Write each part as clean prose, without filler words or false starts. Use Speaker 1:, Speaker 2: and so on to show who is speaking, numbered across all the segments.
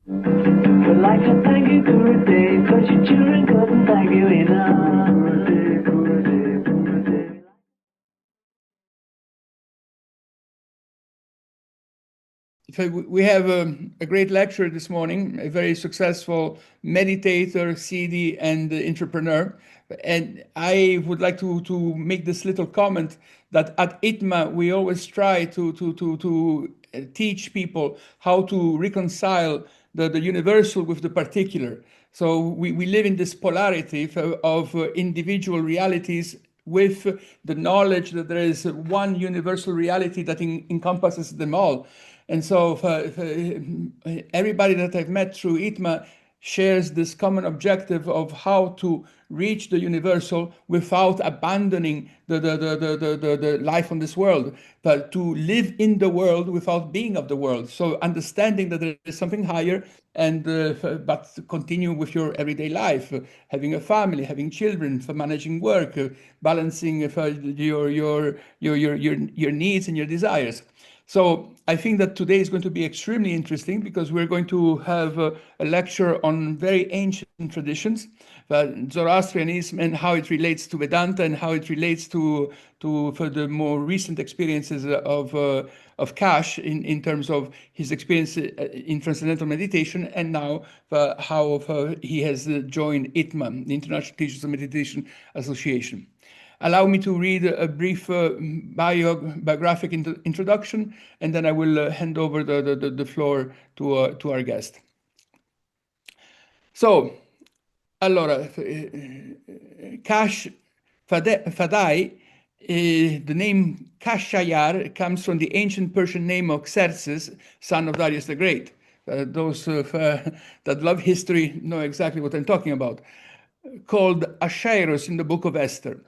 Speaker 1: I'd like to thank you, Kurude, because your children couldn't thank you enough.
Speaker 2: We have a great lecturer this morning, a very successful meditator, CD, and entrepreneur. And I would like to make this little comment that at ITMA, we always try to teach people how to reconcile the universal with the particular. So we live in this polarity of individual realities with the knowledge that there is one universal reality that encompasses them all. And so everybody that I've met through ITMA shares this common objective of how to reach the universal without abandoning the life on this world, but to live in the world without being of the world. So understanding that there is something higher, and but continue with your everyday life, having a family, having children, for managing work, balancing your needs and your desires. So I think that today is going to be extremely interesting because we're going to have a lecture on very ancient traditions, Zoroastrianism, and how it relates to Vedanta and how it relates to for the more recent experiences of Kash in terms of his experience in transcendental meditation, and now how he has joined ITMA, the International Teachers of Meditation Association. Allow me to read a brief biographic introduction, and then I will hand over the floor to our guest. So, allora, Kash Fedaie, the name Kashayar comes from the ancient Persian name of Xerxes, son of Darius the Great. Those that love history know exactly what I'm talking about. Called Ashairos in the book of Esther.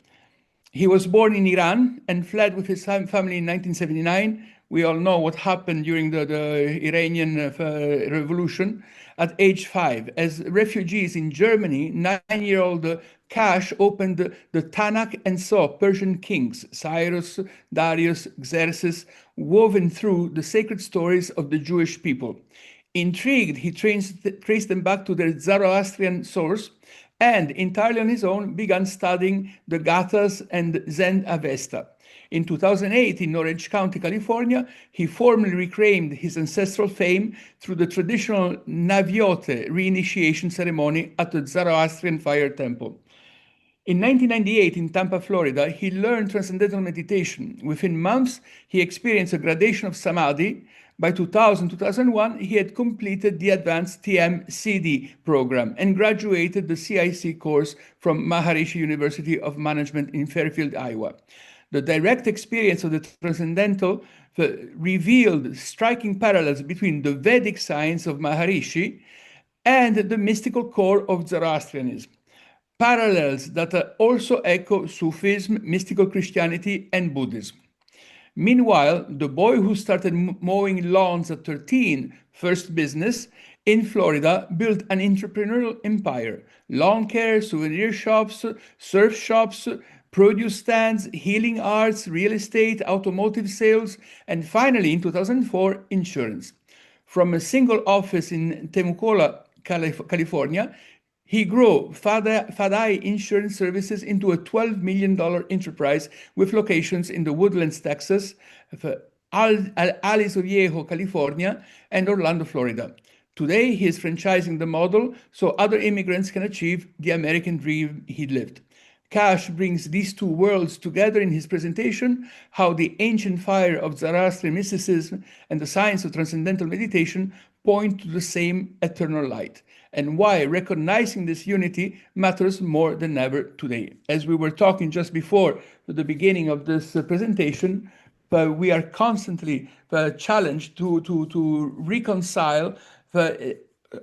Speaker 2: He was born in Iran and fled with his family in 1979. We all know what happened during the Iranian revolution at age 5. As refugees in Germany, 9-year-old Kash opened the Tanakh and saw Persian kings, Cyrus, Darius, Xerxes, woven through the sacred stories of the Jewish people. Intrigued, he traced them back to their Zoroastrian source, and entirely on his own began studying the Gathas and Zen Avesta. In 2008, in Orange County, California, he formally reclaimed his ancestral fame through the traditional Naviote reinitiation ceremony at the Zoroastrian Fire Temple. In 1998, in Tampa, Florida, he learned transcendental meditation. Within months, he experienced a gradation of samadhi. By 2000-2001, he had completed the advanced TM-CD program and graduated the CIC course from Maharishi University of Management in Fairfield, Iowa. The direct experience of the transcendental revealed striking parallels between the Vedic science of Maharishi and the mystical core of Zoroastrianism. Parallels that also echo Sufism, mystical Christianity, and Buddhism. Meanwhile, the boy who started mowing lawns at 13, first business, in Florida, built an entrepreneurial empire. Lawn care, souvenir shops, surf shops, produce stands, healing arts, real estate, automotive sales, and finally, in 2004, insurance. From a single office in Temecula, California, he grew Fedaie Insurance Services into a $12 million enterprise with locations in the Woodlands, Texas, Aliso Viejo, California, and Orlando, Florida. Today, he is franchising the model so other immigrants can achieve the American dream he lived. Kash brings these two worlds together in his presentation, how the ancient fire of Zoroastrian mysticism and the science of transcendental meditation point to the same eternal light, and why recognizing this unity matters more than ever today. As we were talking just before the beginning of this presentation, we are constantly challenged to reconcile,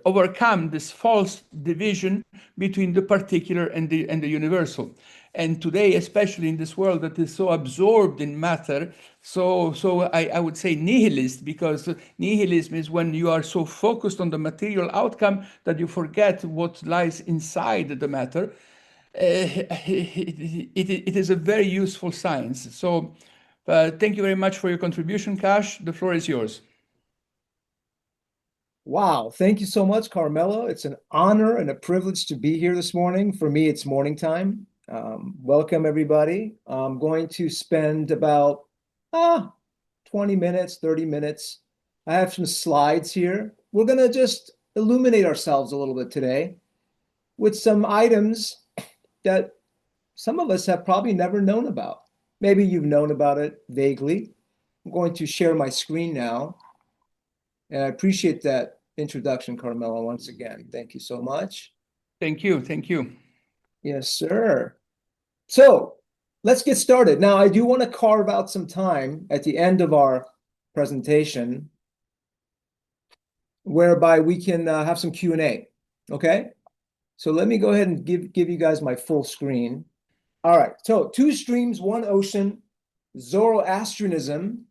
Speaker 2: overcome this false division between the particular and the universal. And today, especially in this world that is so absorbed in matter, so I would say nihilist, because nihilism is when you are so focused on the material outcome that you forget what lies inside the matter. It is a very useful science. So thank you very much for your contribution, Kash. The floor is yours.
Speaker 3: Wow, thank you so much, Carmelo. It's an honor and a privilege to be here this morning. For me, it's morning time. Welcome, everybody. I'm going to spend about 20 minutes, 30 minutes. I have some slides here. We're going to just illuminate ourselves a little bit today with some items that some of us have probably never known about. Maybe you've known about it vaguely. I'm going to share my screen now. And I appreciate that introduction, Carmelo, once again. Thank you so much.
Speaker 2: Thank you. Thank you.
Speaker 3: Yes, sir. So let's get started. Now, I do want to carve out some time at the end of our presentation whereby we can have some Q&A, okay? So let me go ahead and give you guys my full screen. All right, so two streams, one ocean, Zoroastrianism,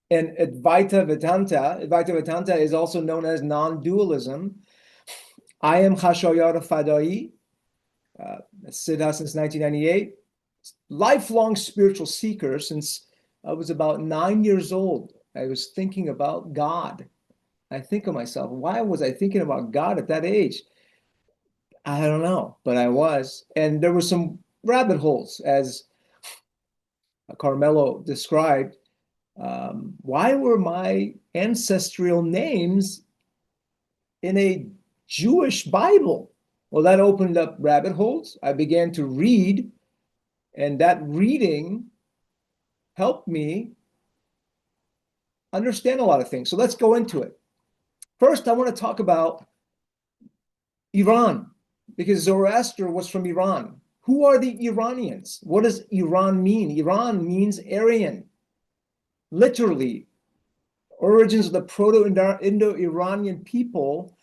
Speaker 3: and Advaita Vedanta. Advaita Vedanta is also known as non-dualism. I am Fedaie, Siddha since 1998. Lifelong spiritual seeker since I was about 9 years old. I was thinking about God. I think of myself, why was I thinking about God at that age? I don't know, but I was. And there were some rabbit holes, as Carmelo described. Why were my ancestral names in a Jewish Bible? Well, that opened up rabbit holes. I began to read, and that reading helped me understand a lot of things. So let's go into it. First, I want to talk about Iran, because Zoroaster was from Iran. Who are the Iranians? What does Iran mean? Iran means Aryan. Literally, origins of the Proto-Indo-Iranian people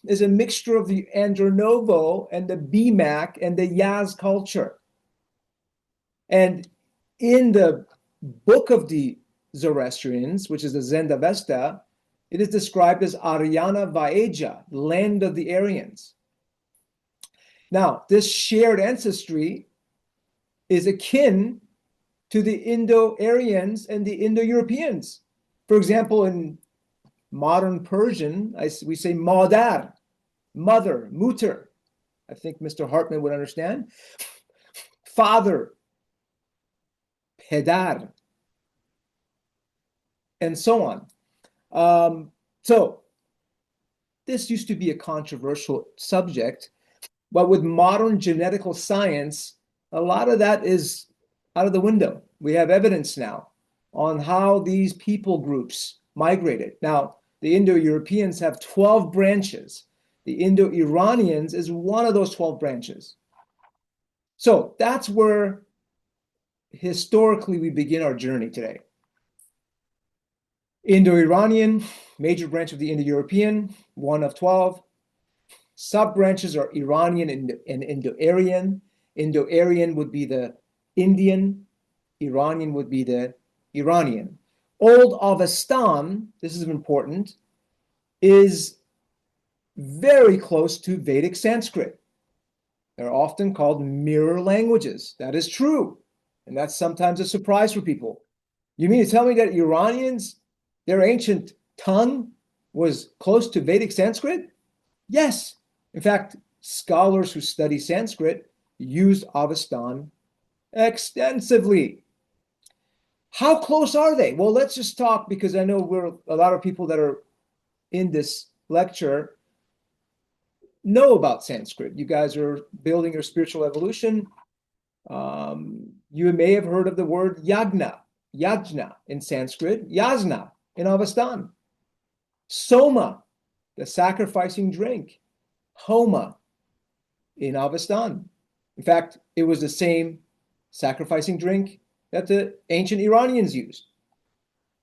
Speaker 3: is a mixture of the Andronovo and the BMAC and the Yaz culture. And in the book of the Zoroastrians, which is the Zend-Avesta, it is described as Aryana Vaeja, land of the Aryans. Now, this shared ancestry is akin to the Indo-Aryans and the Indo-Europeans. For example, in modern Persian, we say madar, mother, mutter. I think Mr. Hartman would understand. Father, pedar, and so on. So this used to be a controversial subject, but with modern genetical science, a lot of that is out of the window. We have evidence now on how these people groups migrated. Now, the Indo-Europeans have 12 branches. The Indo-Iranians is one of those 12 branches. So that's where historically we begin our journey today. Indo-Iranian, major branch of the Indo-European, one of 12. Sub-branches are Iranian and Indo-Aryan. Indo-Aryan would be the Indian. Iranian would be the Iranian. Old Avestan, this is important, is very close to Vedic Sanskrit. They're often called mirror languages. That is true. And that's sometimes a surprise for people. You mean to tell me that Iranians, their ancient tongue was close to Vedic Sanskrit? Yes. In fact, scholars who study Sanskrit use Avestan extensively. How close are they? Well, let's just talk, because I know we're a lot of people that are in this lecture know about Sanskrit. You guys are building your spiritual evolution. You may have heard of the word yajna in Sanskrit, yasna in Avestan. Soma, the sacrificing drink. Homa in Avestan. In fact, it was the same sacrificing drink that the ancient Iranians used.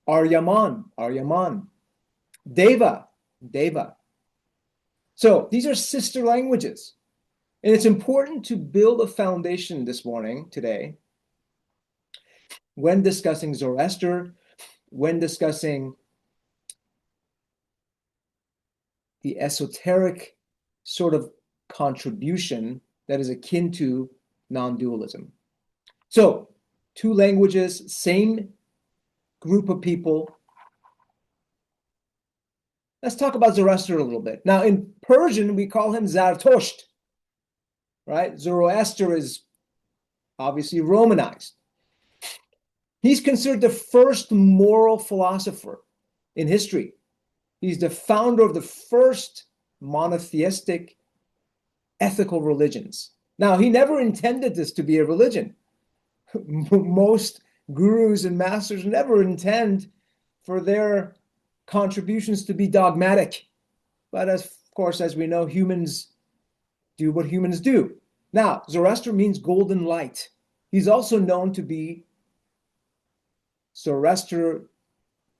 Speaker 3: Aryaman. Deva. So these are sister languages. And it's important to build a foundation this morning, today, when discussing Zoroaster, when discussing the esoteric sort of contribution that is akin to non-dualism. So, two languages, same group of people, Let's talk about Zoroaster a little bit. Now, in Persian, we call him Zarathosht, right? Zoroaster is obviously Romanized. He's considered the first moral philosopher in history. He's the founder of the first monotheistic ethical religions. Now, he never intended this to be a religion. Most gurus and masters never intend for their contributions to be dogmatic. But of course, as we know, humans do what humans do. Now, Zoroaster means golden light. He's also known to be Zoroaster,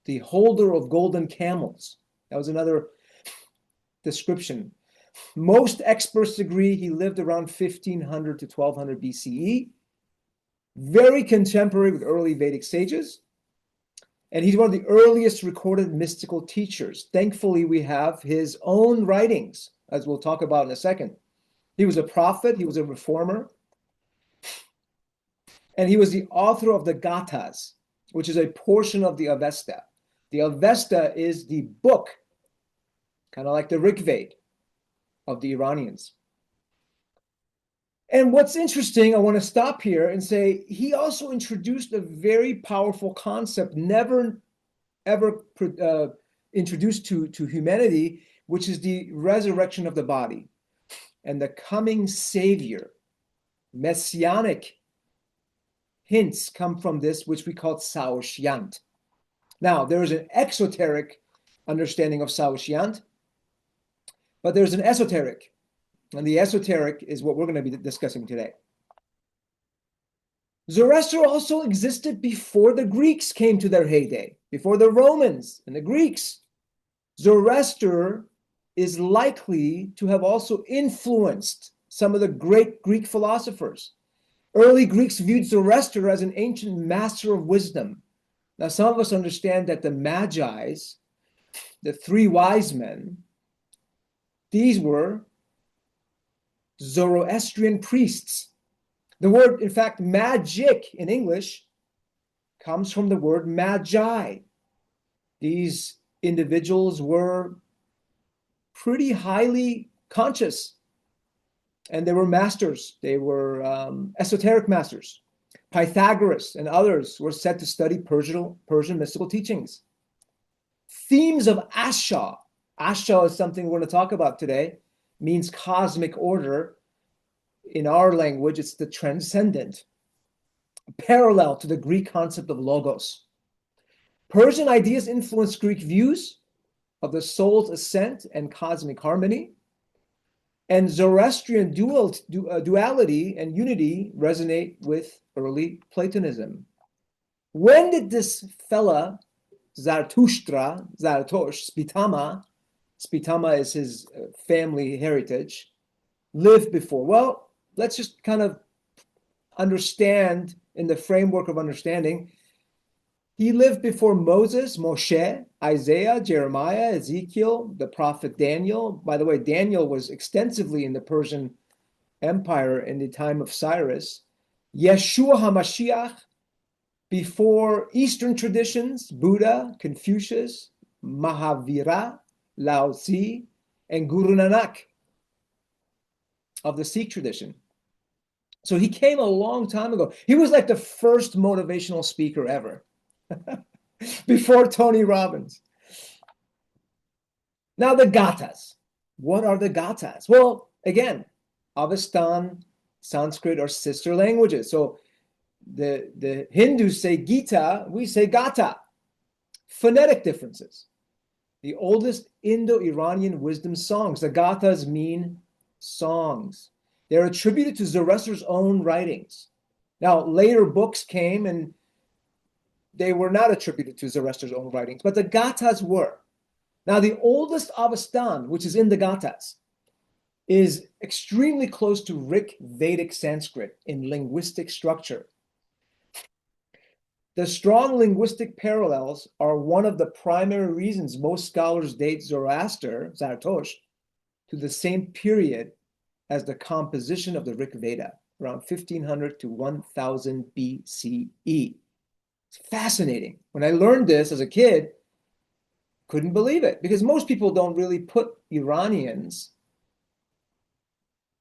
Speaker 3: the holder of golden camels. That was another description. Most experts agree he lived around 1500 to 1200 BCE, very contemporary with early Vedic sages, and he's one of the earliest recorded mystical teachers. Thankfully, we have his own writings, as we'll talk about in a second. He was a prophet, he was a reformer, and he was the author of the Gathas, which is a portion of the Avesta. The Avesta is the book, kind of like the Rig Veda of the Iranians. And what's interesting, I want to stop here and say, he also introduced a very powerful concept, never ever introduced to humanity, which is the resurrection of the body and the coming savior. Messianic hints come from this, which we call Saoshyant. Now, there is an exoteric understanding of Saoshyant, but there's an esoteric. And the esoteric is what we're going to be discussing today. Zoroaster also existed before the Greeks came to their heyday, before the Romans and the Greeks. Zoroaster is likely to have also influenced some of the great Greek philosophers. Early Greeks viewed Zoroaster as an ancient master of wisdom. Now, some of us understand that the Magi's, the three wise men, these were Zoroastrian priests. The word, in fact, magic in English comes from the word magi. These individuals were pretty highly conscious, and they were masters. They were esoteric masters. Pythagoras and others were said to study Persian mystical teachings. Themes of Asha. Asha is something we're going to talk about today. Means cosmic order. In our language, it's the transcendent, parallel to the Greek concept of logos. Persian ideas influenced Greek views of the soul's ascent and cosmic harmony. And Zoroastrian duality and unity resonate with early Platonism. When did this fella, Zarathustra, Spitama is his family heritage, live before? Well, let's just kind of understand in the framework of understanding. He lived before Moses, Moshe, Isaiah, Jeremiah, Ezekiel, the prophet Daniel. By the way, Daniel was extensively in the Persian Empire in the time of Cyrus. Yeshua HaMashiach, before Eastern traditions, Buddha, Confucius, Mahavira, Lao Tzu, and Guru Nanak of the Sikh tradition. So he came a long time ago. He was like the first motivational speaker ever. Before Tony Robbins. Now the Gathas. What are the Gathas? Well, again, Avestan, Sanskrit are sister languages. So the Hindus say Gita, we say Gatha. Phonetic differences. The oldest Indo-Iranian wisdom songs. The Gathas mean songs. They're attributed to Zoroaster's own writings. Now, later books came and they were not attributed to Zoroaster's own writings, but the Gathas were. Now, the oldest Avestan, which is in the Gathas, is extremely close to Rig Vedic Sanskrit in linguistic structure. The strong linguistic parallels are one of the primary reasons most scholars date Zoroaster, Zarathustra, to the same period as the composition of the Rig Veda, around 1500 to 1000 BCE. It's fascinating. When I learned this as a kid, couldn't believe it, because most people don't really put Iranians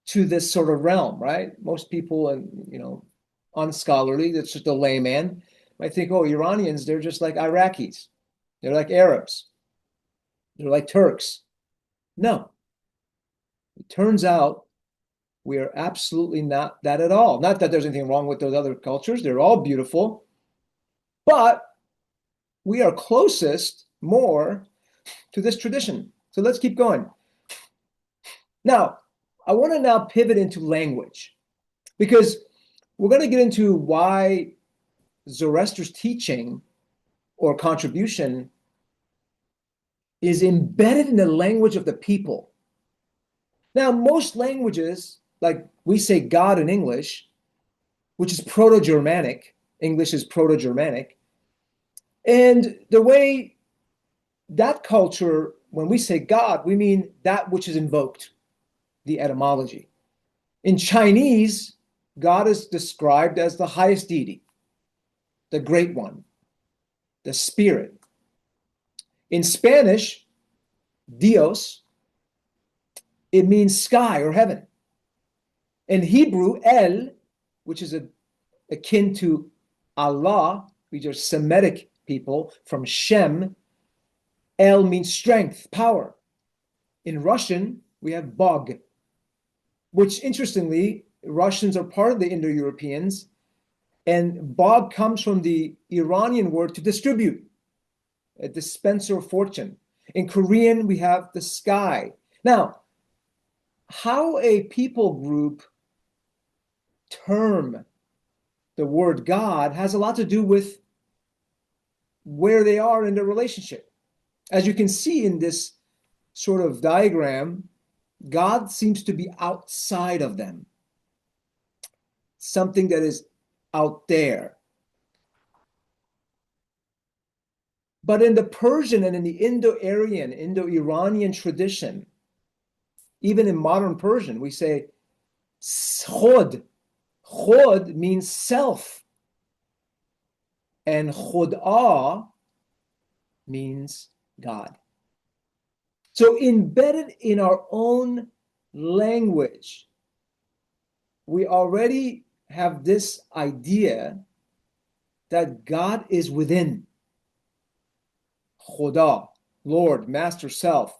Speaker 3: to this sort of realm, right? Most people, and unscholarly, that's just a layman, might think, oh, Iranians, they're just like Iraqis, they're like Arabs, they're like Turks. No, it turns out we are absolutely not that at all. Not that there's anything wrong with those other cultures, they're all beautiful, but we are closest more to this tradition. So let's keep going. Now, I want to now pivot into language, because we're going to get into why Zoroaster's teaching or contribution is embedded in the language of the people. Now, most languages, like we say God in English, which is Proto-Germanic, English is Proto-Germanic, and the way that culture, when we say God, we mean that which is invoked, the etymology. In Chinese, God is described as the highest deity, the great one, the spirit. In Spanish, Dios, it means sky or heaven. In Hebrew, El, which is akin to Allah, these are Semitic people from Shem, El means strength, power. In Russian, we have Bog, which interestingly, Russians are part of the Indo-Europeans, and Bog comes from the Iranian word to distribute, a dispenser of fortune. In Korean, we have the sky. Now, how a people group term the word God has a lot to do with where they are in their relationship. As you can see in this sort of diagram, God seems to be outside of them, something that is out there. But in the Persian and in the Indo-Aryan, Indo-Iranian tradition, even in modern Persian, we say khod. Khod means self, and khoda means God. So embedded in our own language, we already have this idea that God is within. Khoda, Lord, Master Self,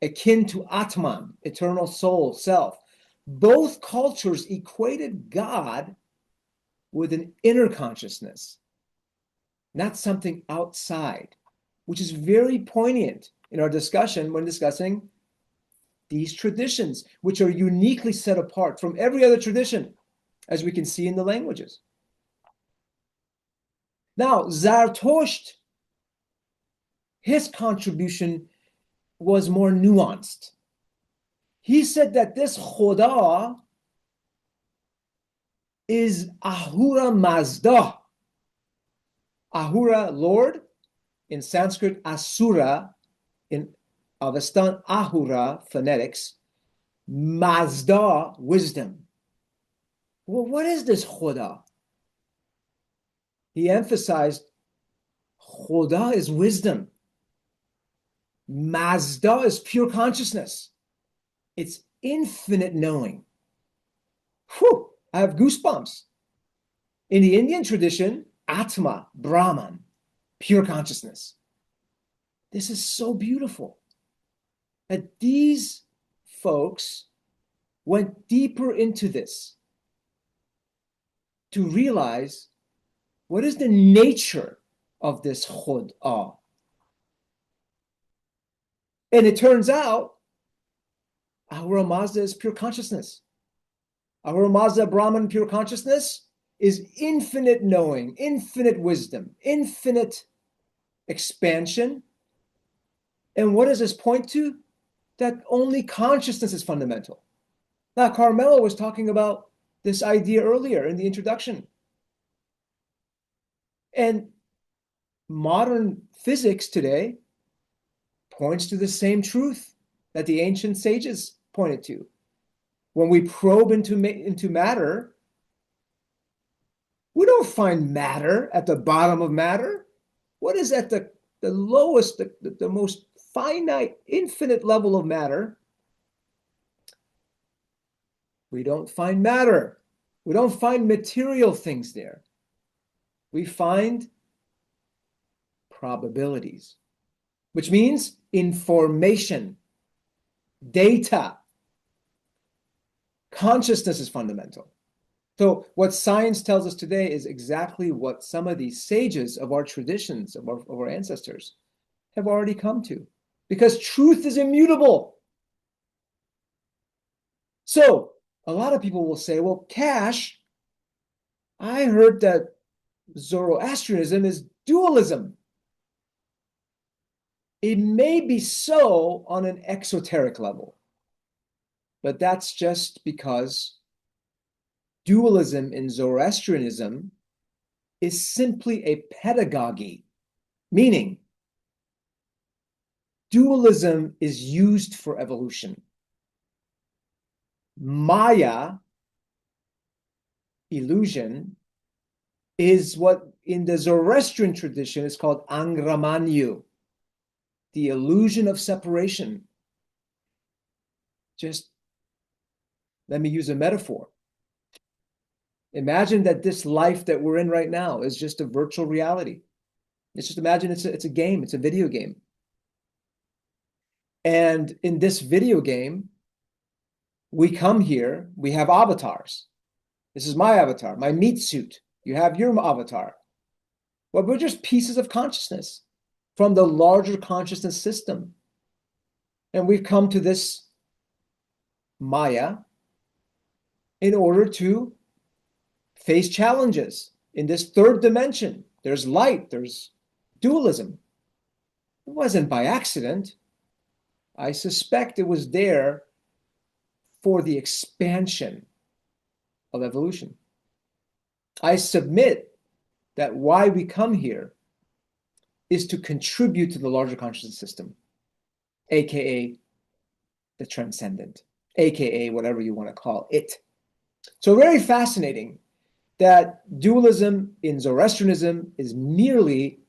Speaker 3: akin to Atman, eternal soul, self. Both cultures equated God with an inner consciousness, not something outside, which is very poignant in our discussion when discussing these traditions, which are uniquely set apart from every other tradition, as we can see in the languages. Now, Zarathustra, his contribution was more nuanced. He said that this Khoda is Ahura Mazda. Ahura, Lord, in Sanskrit, Asura, in Avestan, Ahura, phonetics, Mazda, wisdom. Well, what is this Khoda? He emphasized Khoda is wisdom. Mazda is pure consciousness. It's infinite knowing. Whew, I have goosebumps. In the Indian tradition, Atma, Brahman, pure consciousness. This is so beautiful that these folks went deeper into this to realize what is the nature of this Khoda. And it turns out Ahura Mazda is pure consciousness. Ahura Mazda, Brahman, pure consciousness, is infinite knowing, infinite wisdom, infinite expansion. And what does this point to? That only consciousness is fundamental. Now, Carmelo was talking about this idea earlier in the introduction. And modern physics today points to the same truth that the ancient sages pointed to. When we probe into matter, we don't find matter at the bottom of matter. What is at the the lowest, the most finite, infinite level of matter, we don't find matter. We don't find material things there. We find probabilities, which means information, data. Consciousness is fundamental. So what science tells us today is exactly what some of these sages of our traditions, of our ancestors, have already come to, because truth is immutable. So a lot of people will say, well, Kash, I heard that Zoroastrianism is dualism. It may be so on an exoteric level, but that's just because dualism in Zoroastrianism is simply a pedagogy, meaning dualism is used for evolution. Maya, illusion, is what in the Zoroastrian tradition is called angramanyu, the illusion of separation. Just let me use a metaphor. Imagine that this life that we're in right now is just a virtual reality. Let's just imagine it's a game, it's a video game. And in this video game, we come here, we have avatars. This is my avatar, my meat suit. You have your avatar. Well, we're just pieces of consciousness from the larger consciousness system. And we've come to this Maya in order to face challenges in this third dimension. There's light, there's dualism. It wasn't by accident. I suspect it was there for the expansion of evolution. I submit that why we come here is to contribute to the larger consciousness system, aka the transcendent, aka whatever you want to call it. So very fascinating that dualism in Zoroastrianism is merely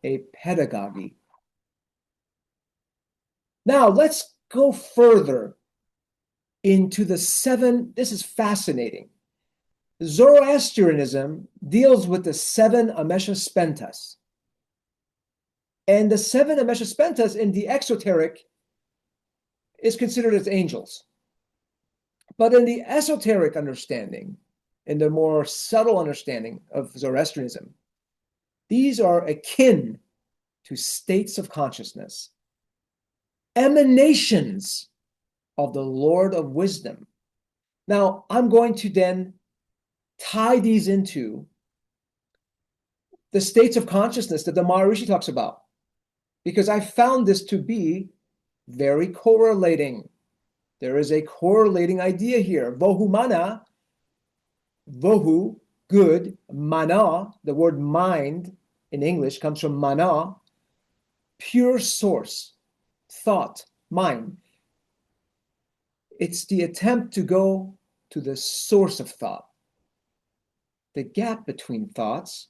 Speaker 3: a pedagogy. Now let's go further into the seven. This is fascinating. Zoroastrianism deals with the seven Ameshaspentas. And the seven Ameshaspentas in the exoteric is considered as angels. But in the esoteric understanding, in the more subtle understanding of Zoroastrianism, these are akin to states of consciousness, emanations of the Lord of Wisdom. Now, I'm going to then tie these into the states of consciousness that the Maharishi talks about, because I found this to be very correlating. There is a correlating idea here. Vohu mana, vohu, good, mana, the word mind in English comes from mana, pure source, thought, mind. It's the attempt to go to the source of thought, the gap between thoughts,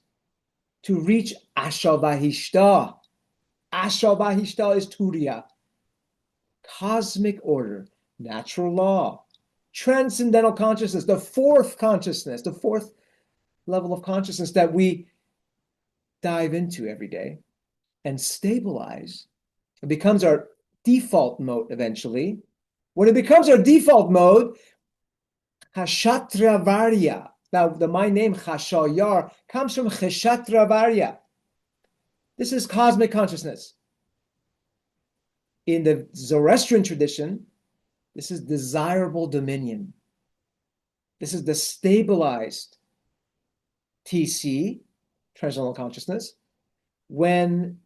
Speaker 3: to reach Ashavahishta. Ashavahishta is Turiya, cosmic order, natural law, transcendental consciousness, the fourth consciousness, the fourth level of consciousness that we dive into every day and stabilize. It becomes our default mode eventually. When it becomes our default mode, Kshatravarya. Now, my name Khashayar comes from Kshatravarya. This is cosmic consciousness. In the Zoroastrian tradition, this is desirable dominion. This is the stabilized TC, transcendental consciousness, when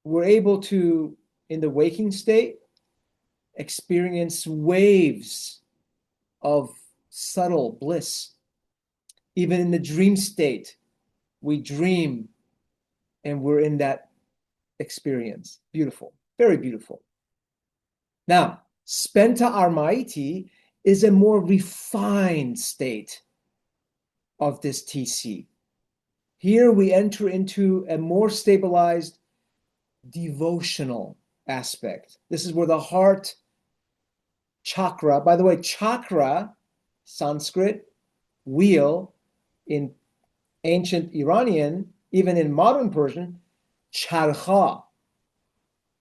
Speaker 3: we're able to, in the waking state, experience waves of subtle bliss. Even in the dream state, we dream and we're in that experience. Beautiful, very beautiful. Now, Spenta Armaiti is a more refined state of this TC. Here we enter into a more stabilized devotional aspect. This is where the heart chakra, by the way, chakra, Sanskrit, wheel, in ancient Iranian, even in modern Persian, charkha,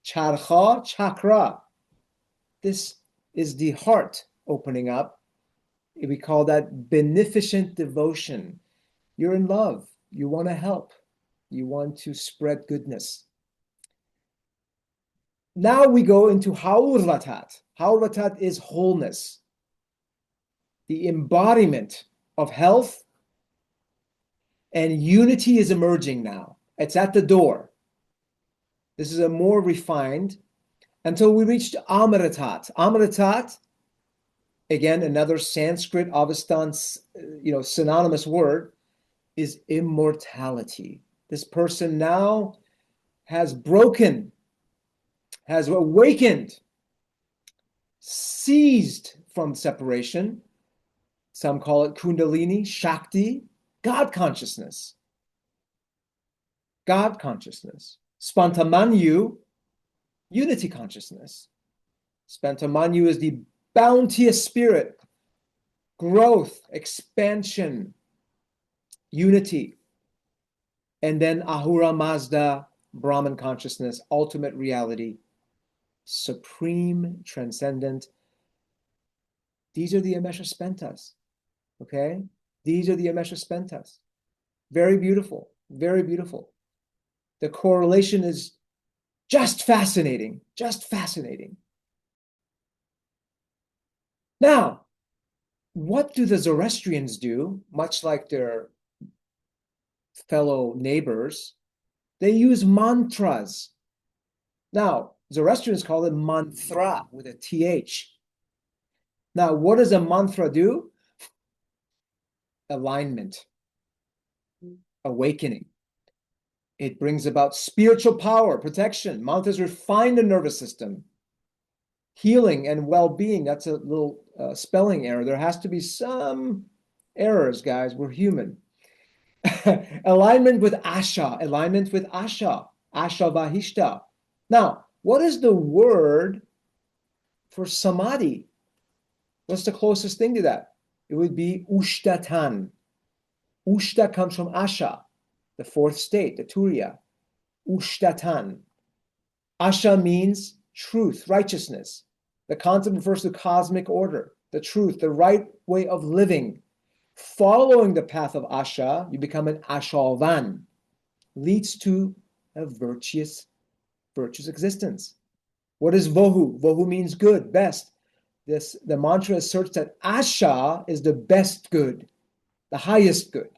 Speaker 3: chakra. This is the heart opening up. We call that beneficent devotion. You're in love. You want to help. You want to spread goodness. Now we go into Haurvatat. Haurvatat is wholeness, the embodiment of health, and unity is emerging now. It's at the door. This is a more refined, until we reached Amritat. Amritat, again, another Sanskrit Avestan, synonymous word, is immortality. This person now has broken, has awakened, seized from separation. Some call it Kundalini, Shakti, God consciousness. God consciousness. Spantamanyu, unity consciousness. Spantamanyu is the bounteous spirit, growth, expansion, unity. And then Ahura Mazda, Brahman consciousness, ultimate reality, supreme, transcendent. These are the Amesha Spentas, okay? These are the Amesha Spentas. Very beautiful, very beautiful. The correlation is just fascinating, just fascinating. Now, what do the Zoroastrians do, much like their fellow neighbors? They use mantras. Now, Zoroastrians call it mantra with a TH. Now, what does a mantra do? Alignment, awakening. It brings about spiritual power, protection. Mantras refine the nervous system, healing and well-being. That's a little spelling error. There has to be some errors, guys. We're human. Alignment with Asha, Asha Vahishta. Now, what is the word for samadhi? What's the closest thing to that? It would be Ushtatan. Ushta comes from Asha, the fourth state, the Turiya. Ushtatan. Asha means truth, righteousness. The concept refers to cosmic order, the truth, the right way of living. Following the path of Asha, you become an Ashalvan, leads to a virtuous existence. What is Vohu? Vohu means good, best. The mantra asserts that Asha is the best good, the highest good.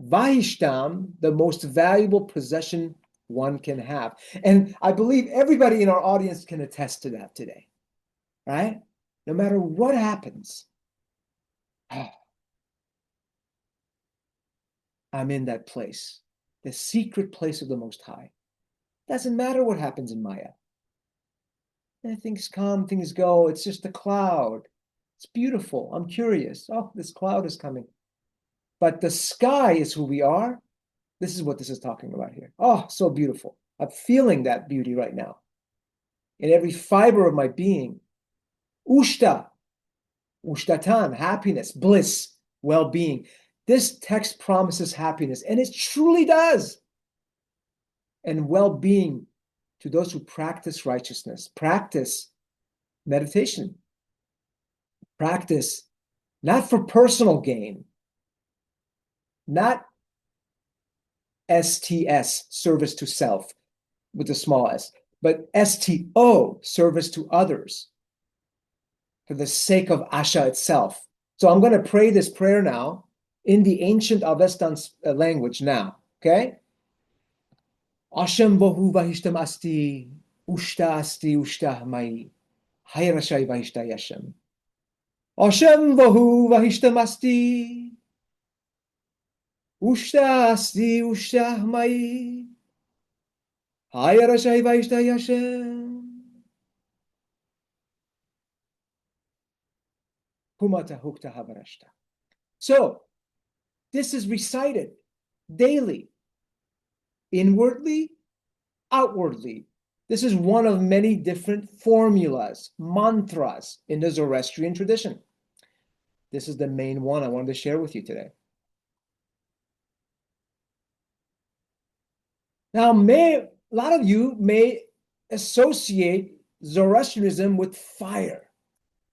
Speaker 3: Vahishtam, the most valuable possession one can have. And I believe everybody in our audience can attest to that today, right? No matter what happens, I'm in that place, the secret place of the Most High. Doesn't matter what happens in Maya. Things come, things go. It's just a cloud. It's beautiful. I'm curious. Oh, this cloud is coming. But the sky is who we are. This is what this is talking about here. Oh, so beautiful. I'm feeling that beauty right now. In every fiber of my being. Ushta, Ushtatan, happiness, bliss, well-being. This text promises happiness, and it truly does. And well-being to those who practice righteousness, practice meditation, practice not for personal gain, not STS, service to self, with a small s, but STO, service to others, for the sake of Asha itself. So I'm going to pray this prayer now in the ancient Avestan language now, okay? Asham vohu vahishtam asti, ushta mai, hayrashai vahishta yasham. Asham vohu vahishtam asti, ushta mai, hayrashai vahishta yasham. Humata hukta havarashta. So, this is recited daily, inwardly, outwardly. This is one of many different formulas, mantras in the Zoroastrian tradition. This is the main one I wanted to share with you today. Now, a lot of you may associate Zoroastrianism with fire,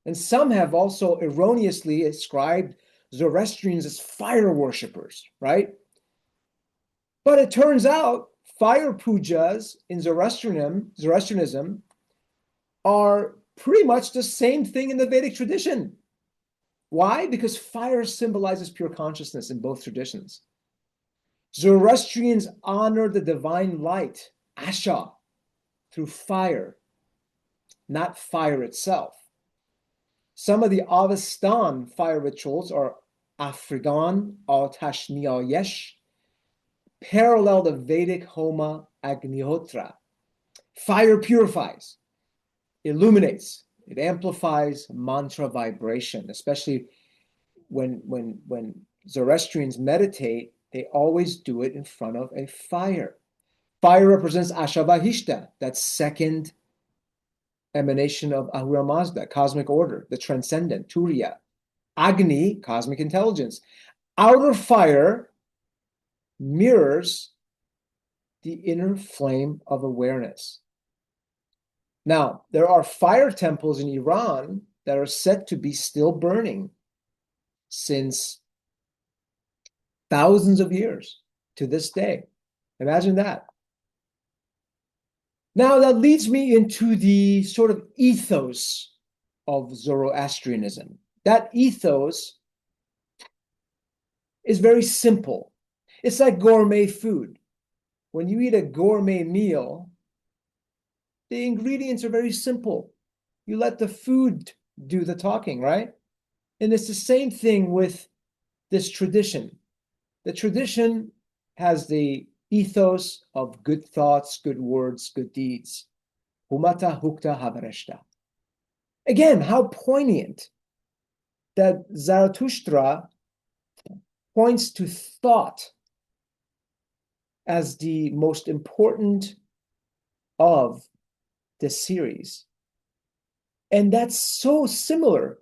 Speaker 3: and some have also erroneously ascribed Zoroastrians as fire worshippers, right? But it turns out fire pujas in Zoroastrianism are pretty much the same thing in the Vedic tradition. Why? Because fire symbolizes pure consciousness in both traditions. Zoroastrians honor the divine light, Asha, through fire, not fire itself. Some of the Avestan fire rituals are Afrigan, Atash Yesh, parallel the Vedic Homa Agnihotra. Fire purifies, illuminates, it amplifies mantra vibration, especially when Zoroastrians meditate, they always do it in front of a fire. Fire represents Ashavahishta, that second emanation of Ahura Mazda, cosmic order, the transcendent, Turiya. Agni, cosmic intelligence. Outer fire mirrors the inner flame of awareness. Now, there are fire temples in Iran that are said to be still burning since thousands of years to this day. Imagine that. Now, that leads me into the sort of ethos of Zoroastrianism. That ethos is very simple. It's like gourmet food. When you eat a gourmet meal, the ingredients are very simple. You let the food do the talking, right? And it's the same thing with this tradition. The tradition has the ethos of good thoughts, good words, good deeds. Humata hukta havareshta. Again, how poignant that Zarathustra points to thought as the most important of the series. And that's so similar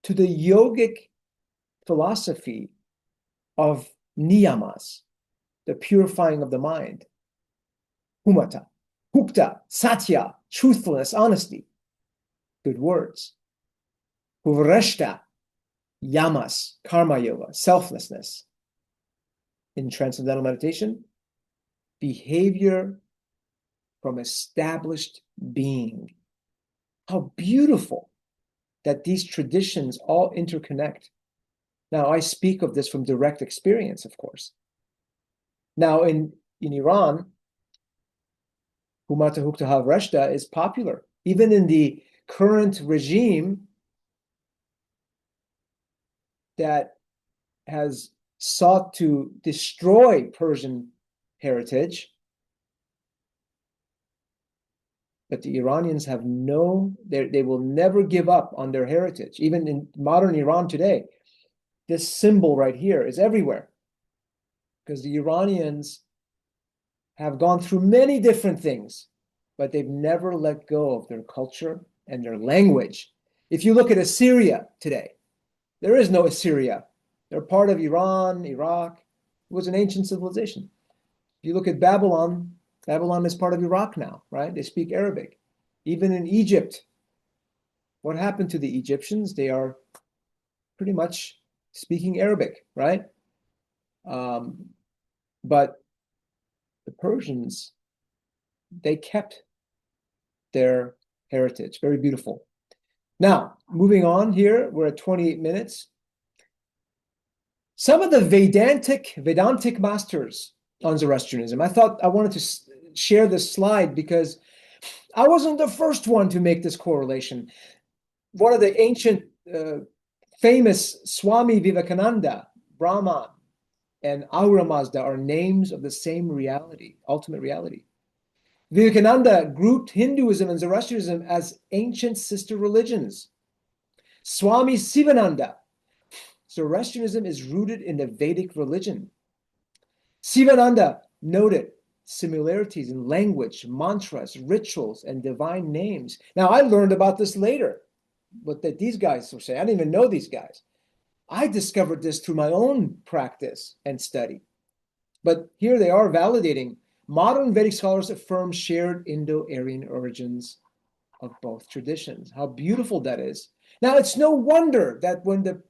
Speaker 3: to the yogic philosophy of niyamas, the purifying of the mind. Humata, hukta, satya, truthfulness, honesty, good words. Huvreshta, yamas, karma yoga, selflessness. In transcendental meditation, behavior from established being. How beautiful that these traditions all interconnect. Now, I speak of this from direct experience, of course. Now, in Iran, Humata Hukta Havreshta is popular. Even in the current regime that has sought to destroy Persian heritage, but the Iranians have they will never give up on their heritage. Even in modern Iran today, this symbol right here is everywhere because the Iranians have gone through many different things, but they've never let go of their culture and their language. If you look at Assyria today, there is no Assyria. They're part of Iran, Iraq. It was an ancient civilization. If you look at Babylon, Babylon is part of Iraq now, right? They speak Arabic. Even in Egypt, what happened to the Egyptians? They are pretty much speaking Arabic, right? But the Persians, they kept their heritage. Very beautiful. Now, moving on here, we're at 28 minutes. Some of the Vedantic masters on Zoroastrianism. I wanted to share this slide because I wasn't the first one to make this correlation. One of the ancient famous Swami Vivekananda, Brahman, and Ahura Mazda are names of the same reality, ultimate reality. Vivekananda grouped Hinduism and Zoroastrianism as ancient sister religions. Swami Sivananda, Zoroastrianism is rooted in the Vedic religion. Sivananda noted similarities in language, mantras, rituals, and divine names. Now, I learned about this later, what that these guys were saying. I didn't even know these guys. I discovered this through my own practice and study. But here they are validating. Modern Vedic scholars affirm shared Indo-Aryan origins of both traditions. How beautiful that is. Now, it's no wonder that when the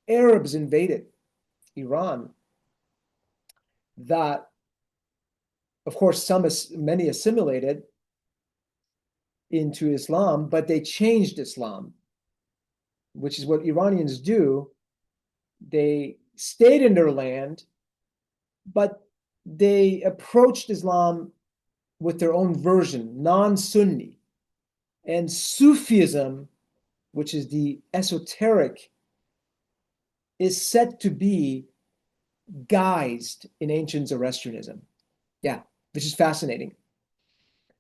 Speaker 3: Arabs invaded Iran, that, of course, many assimilated into Islam, but they changed Islam, which is what Iranians do. They stayed in their land, but they approached Islam with their own version, non-Sunni. And Sufism, which is the esoteric, is said to be guised in ancient Zoroastrianism. Yeah, which is fascinating.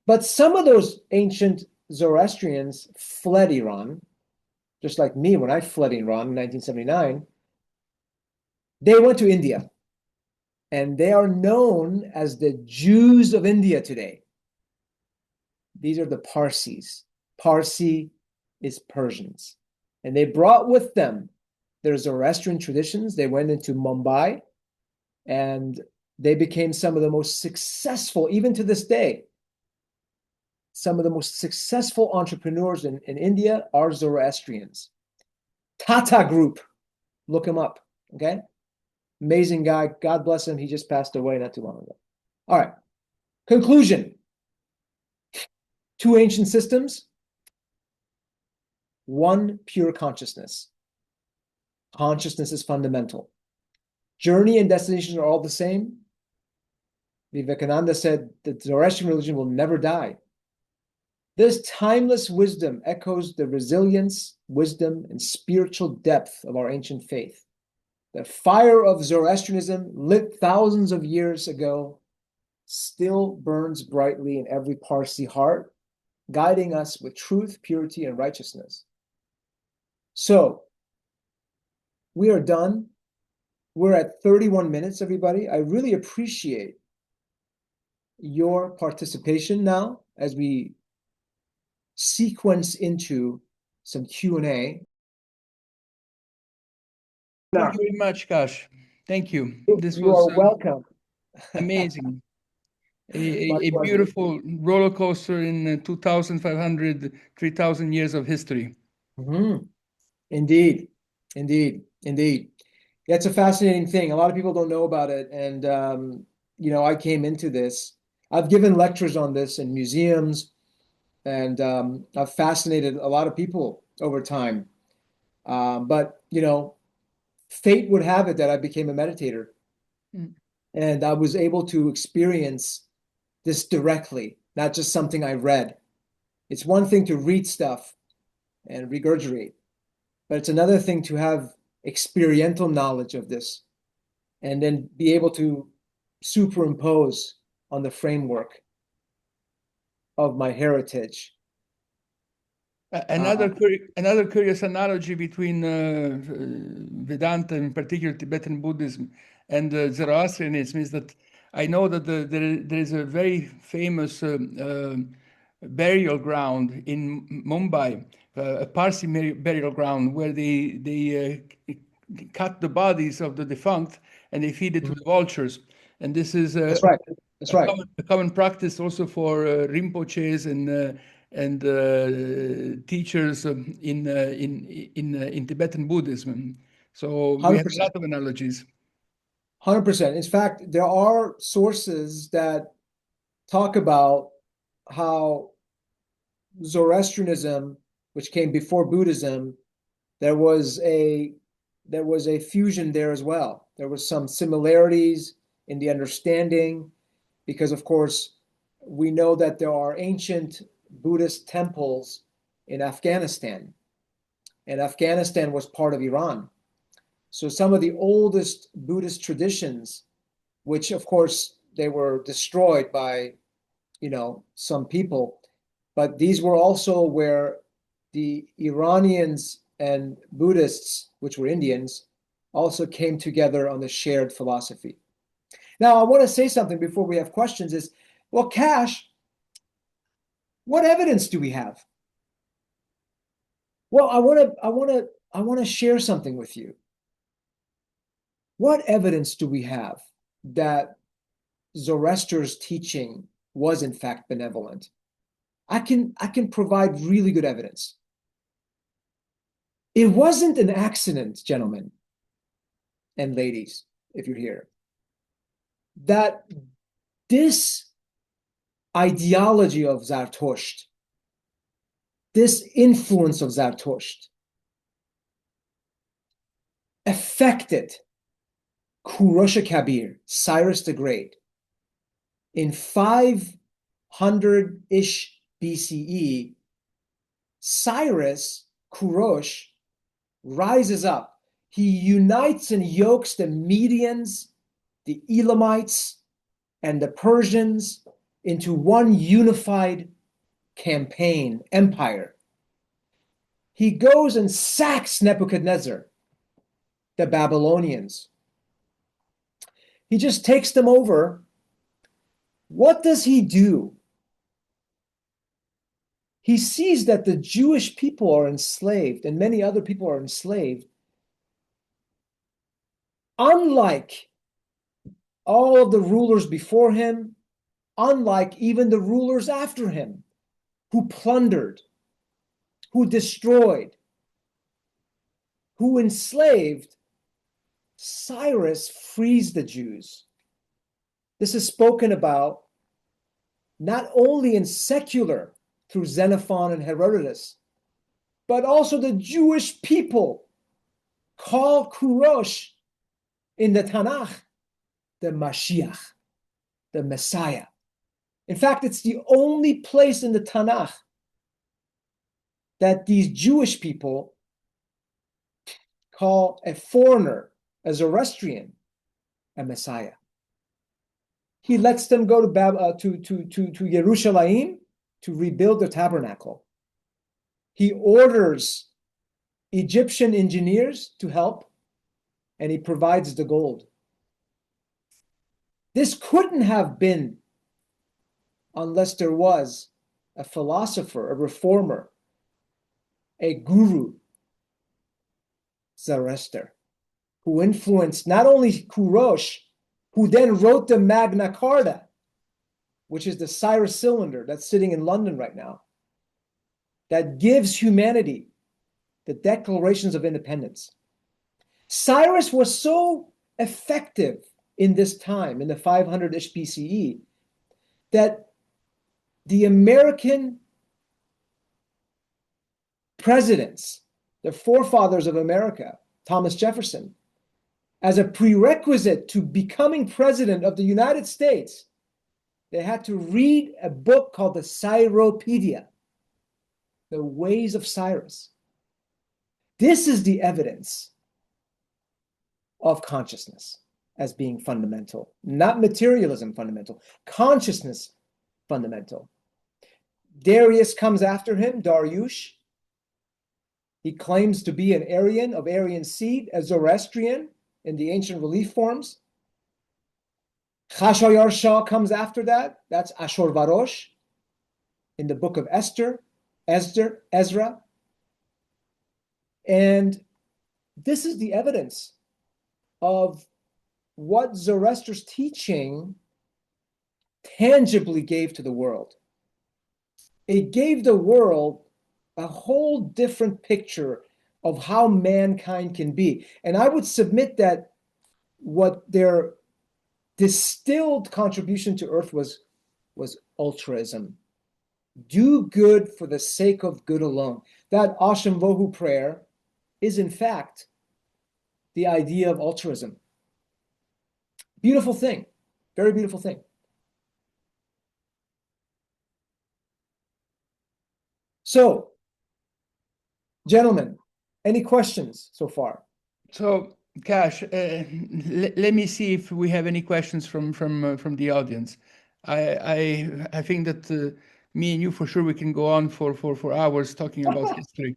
Speaker 3: But some of those ancient Zoroastrians fled Iran, just like me when I fled Iran in 1979. They went to India, and they are known as the Jews of India today. These are the Parsis. Parsi is Persians. And they brought with them their Zoroastrian traditions. They went into Mumbai, and they became some of the most successful, even to this day, some of the most successful entrepreneurs in India are Zoroastrians. Tata Group, look him up, okay? Amazing guy. God bless him. He just passed away not too long ago. All right. Conclusion. Two ancient systems, one pure consciousness. Consciousness is fundamental. Journey and destination are all the same. Vivekananda said that the Zoroastrian religion will never die. This timeless wisdom echoes the resilience, wisdom, and spiritual depth of our ancient faith. The fire of Zoroastrianism, lit thousands of years ago, still burns brightly in every Parsi heart, guiding us with truth, purity, and righteousness. So, we are done. We're at 31 minutes, everybody. I really appreciate your participation now as we sequence into some Q&A.
Speaker 2: Thank you very much, Kash. Thank you. This
Speaker 3: You
Speaker 2: was
Speaker 3: are welcome.
Speaker 2: amazing. A
Speaker 3: My pleasure.
Speaker 2: beautiful roller coaster in 2,500, 3,000 years of history.
Speaker 3: Mhm. Indeed, indeed, indeed. That's a fascinating thing. A lot of people don't know about it. And, I came into this. I've given lectures on this in museums, and I've fascinated a lot of people over time. But, fate would have it that I became a meditator.
Speaker 2: Mm.
Speaker 3: And I was able to experience this directly, not just something I read. It's one thing to read stuff and regurgitate, but it's another thing to have experiential knowledge of this and then be able to superimpose on the framework of my heritage.
Speaker 2: Another curious analogy between Vedanta, in particular Tibetan Buddhism, and Zoroastrianism is that I know that there is a very famous burial ground in Mumbai, a Parsi burial ground, where they cut the bodies of the defunct and they feed it to the vultures. And this is
Speaker 3: That's right. That's right.
Speaker 2: a common practice also for Rinpoches and teachers in Tibetan Buddhism. So we have a
Speaker 3: 100%.
Speaker 2: lot of analogies.
Speaker 3: 100%. In fact, there are sources that talk about how Zoroastrianism, which came before Buddhism, there was a fusion there as well. There was some similarities in the understanding, because of course we know that there are ancient Buddhist temples in Afghanistan, and Afghanistan was part of Iran. So some of the oldest Buddhist traditions, which of course they were destroyed by, some people, but these were also where the Iranians and Buddhists, which were Indians, also came together on the shared philosophy. Now, I want to say something before we have questions is, well, Kash, what evidence do we have? Well, I want to share something with you. What evidence do we have that Zoroaster's teaching was in fact benevolent? I can provide really good evidence. It wasn't an accident, gentlemen and ladies, if you're here, that this ideology of Zarathustra, this influence of Zarathustra, affected Kurosha Kabir, Cyrus the Great, in 500-ish BCE. Cyrus, Kurosh, rises up. He unites and yokes the Medians, the Elamites, and the Persians into one unified campaign, empire. He goes and sacks Nebuchadnezzar, the Babylonians. He just takes them over. What does he do? He sees that the Jewish people are enslaved and many other people are enslaved. Unlike all of the rulers before him, unlike even the rulers after him, who plundered, who destroyed, who enslaved, Cyrus frees the Jews. This is spoken about not only in secular through Xenophon and Herodotus, but also the Jewish people call Kurosh in the Tanakh the Mashiach, the Messiah. In fact, it's the only place in the Tanakh that these Jewish people call a foreigner, a Zoroastrian, a Messiah. He lets them go to Yerushalayim to rebuild the tabernacle. He orders Egyptian engineers to help, and he provides the gold. This couldn't have been unless there was a philosopher, a reformer, a guru, Zoroaster, who influenced not only Kurosh, who then wrote the Magna Carta, which is the Cyrus cylinder that's sitting in London right now, that gives humanity the Declarations of Independence. Cyrus was so effective in this time, in the 500-ish BCE, that the American presidents, the forefathers of America, Thomas Jefferson, as a prerequisite to becoming president of the United States, they had to read a book called the Cyropedia, The Ways of Cyrus. This is the evidence of consciousness as being fundamental, not materialism fundamental, consciousness fundamental. Darius comes after him, Dariush. He claims to be an Aryan of Aryan seed, a Zoroastrian in the ancient relief forms. Chashayar Shah comes after that. That's Ashurvarosh in the book of Ezra. And this is the evidence of what Zoroaster's teaching tangibly gave to the world. It gave the world a whole different picture of how mankind can be. And I would submit that what their distilled contribution to earth was altruism. Do good for the sake of good alone. That Asham Vohu prayer is in fact the idea of altruism. Beautiful thing, very beautiful thing. So, gentlemen, any questions so far?
Speaker 2: So, Kash, let me see if we have any questions from the audience. I think that me and you for sure we can go on for hours talking about history.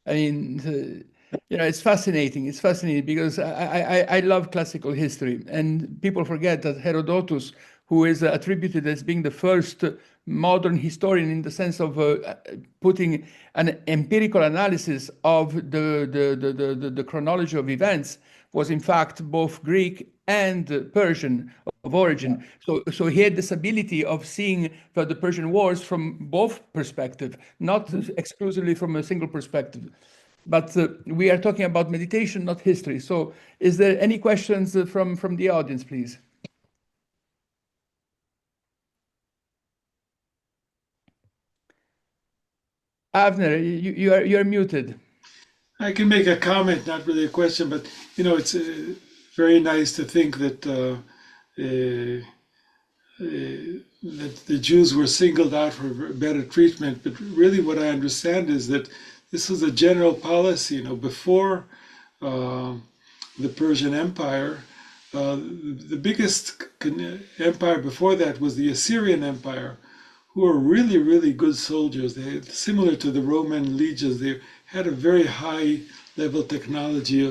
Speaker 2: I mean, It's fascinating. It's fascinating because I love classical history, and people forget that Herodotus, who is attributed as being the first modern historian in the sense of putting an empirical analysis of the chronology of events, was in fact both Greek and Persian of origin. So he had this ability of seeing the Persian wars from both perspectives, not exclusively from a single perspective. But we are talking about meditation, not history. So is there any questions from the audience, please? Avner, you're muted.
Speaker 4: I can make a comment, not really a question, but it's very nice to think that that the Jews were singled out for better treatment. But really, what I understand is that this was a general policy. Before the Persian Empire, the biggest empire before that was the Assyrian Empire, who were really, really good soldiers. They, similar to the Roman legions, they had a very high level technology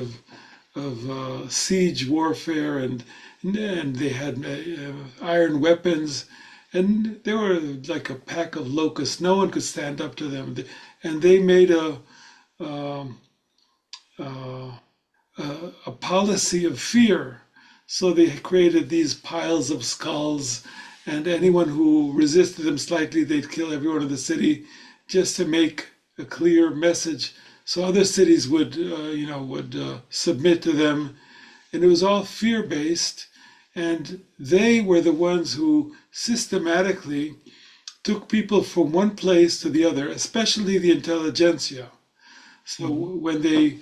Speaker 4: of siege warfare, and they had iron weapons, and they were like a pack of locusts. No one could stand up to them, and they made a policy of fear. So they created these piles of skulls, and anyone who resisted them slightly, they'd kill everyone in the city, just to make a clear message. So other cities would submit to them, and it was all fear-based. And they were the ones who systematically took people from one place to the other, especially the intelligentsia. So when they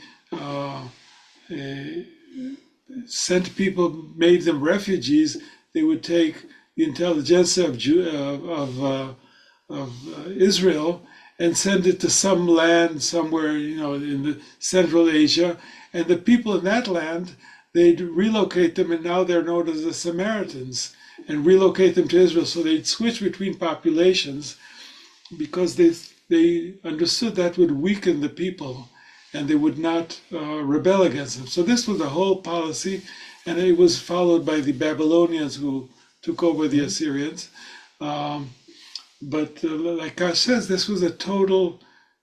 Speaker 4: sent people, made them refugees, they would take the intelligentsia of Israel and send it to some land somewhere, in the Central Asia, and the people in that land, they'd relocate them, and now they're known as the Samaritans, and relocate them to Israel. So they'd switch between populations because they understood that would weaken the people, and they would not rebel against them. So this was the whole policy, and it was followed by the Babylonians, who took over the Assyrians. But like Kash says, this was a total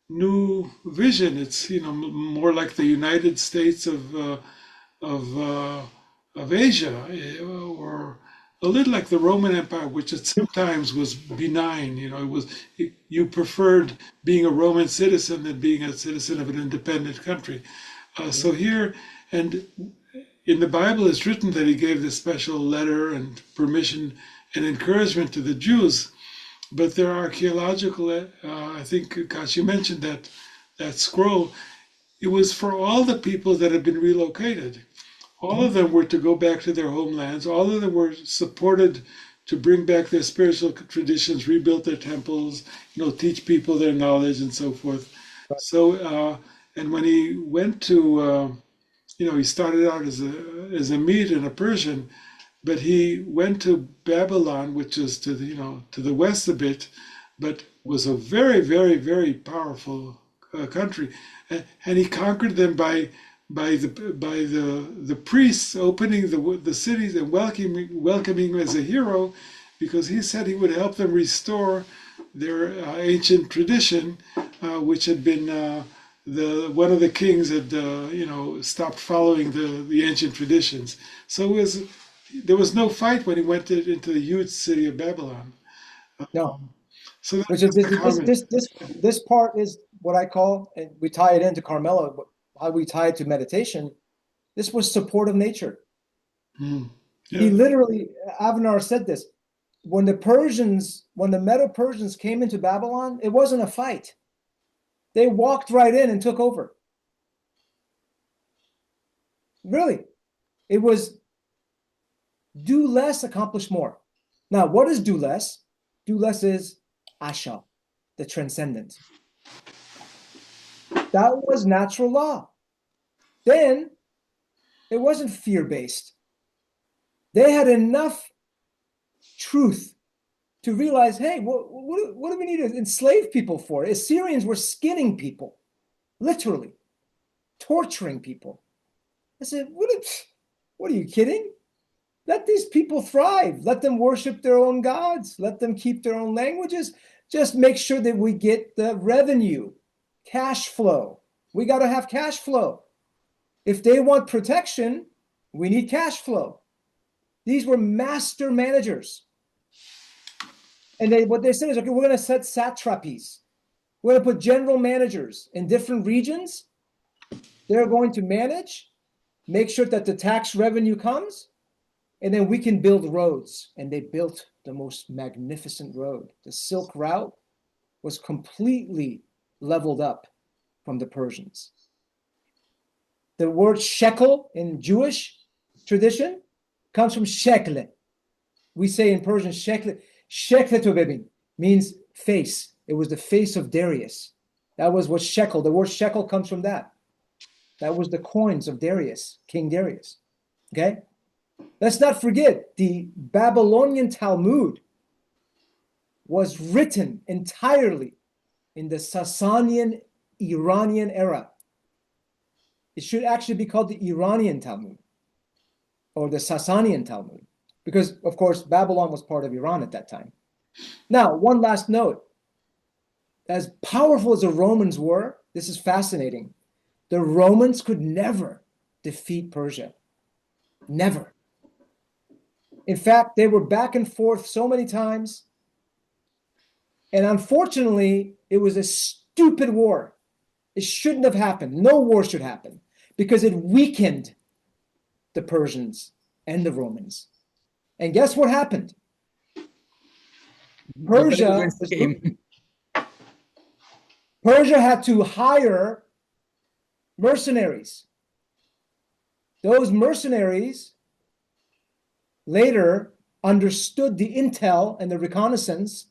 Speaker 4: new vision. It's more like the United States of Asia, or a little like the Roman Empire, which at sometimes was benign. You preferred being a Roman citizen than being a citizen of an independent country. So here, and in the Bible, it's written that he gave this special letter and permission and encouragement to the Jews. But there are archaeological, I think, Kash, you mentioned that scroll. It was for all the people that had been relocated. All of them were to go back to their homelands. All of them were supported to bring back their spiritual traditions, rebuild their temples, teach people their knowledge and so forth. So, and when he went to, he started out as a Mede and a Persian, but he went to Babylon, which is to the west a bit, but was a very, very, very powerful country, and he conquered them by the priests opening the cities and welcoming him as a hero, because he said he would help them restore their ancient tradition, which had been one of the kings had stopped following the ancient traditions. So there was no fight when he went into the huge city of Babylon.
Speaker 3: No.
Speaker 4: So
Speaker 3: Which is this part is what I call, and we tie it into Carmelo, how we tie it to meditation. This was support of nature.
Speaker 4: Yeah.
Speaker 3: He literally, Avnar said this, when the Medo-Persians came into Babylon, it wasn't a fight. They walked right in and took over. Really. It was do less, accomplish more. Now, what is do less? Do less is Asha, the transcendent. That was natural law. Then it wasn't fear-based. They had enough truth to realize, hey, what do we need to enslave people for? Assyrians were skinning people, literally, torturing people. I said, what are you kidding? Let these people thrive. Let them worship their own gods. Let them keep their own languages. Just make sure that we get the revenue, cash flow. We got to have cash flow. If they want protection, we need cash flow. These were master managers. And what they said is, okay, we're going to set satrapies. We're going to put general managers in different regions. They're going to manage, make sure that the tax revenue comes, and then we can build roads. And they built the most magnificent road. The Silk Route was completely leveled up from the Persians. The word shekel in Jewish tradition comes from shekle. We say in Persian shekle, shekle tobebin means face. It was the face of Darius. That was what shekel, the word shekel comes from that. That was the coins of Darius, King Darius. Okay? Let's not forget the Babylonian Talmud was written entirely in the Sasanian Iranian era. It should actually be called the Iranian Talmud or the Sasanian Talmud because, of course, Babylon was part of Iran at that time. Now, one last note. As powerful as the Romans were, this is fascinating. The Romans could never defeat Persia. Never. In fact, they were back and forth so many times. And unfortunately, it was a stupid war. It shouldn't have happened. No war should happen because it weakened the Persians and the Romans. And guess what happened? Persia had to hire mercenaries. Those mercenaries later understood the intel and the reconnaissance,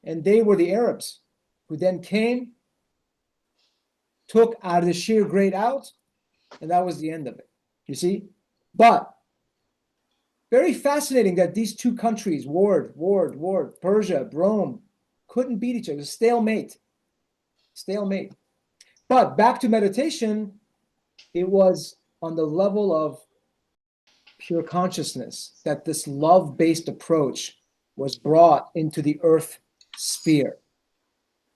Speaker 3: and they were the Arabs who then came, took Ardashir Great out, and that was the end of it. You see? But very fascinating that these two countries warred, Persia, Rome, couldn't beat each other. It was stalemate. But back to meditation, it was on the level of pure consciousness that this love-based approach was brought into the earth sphere.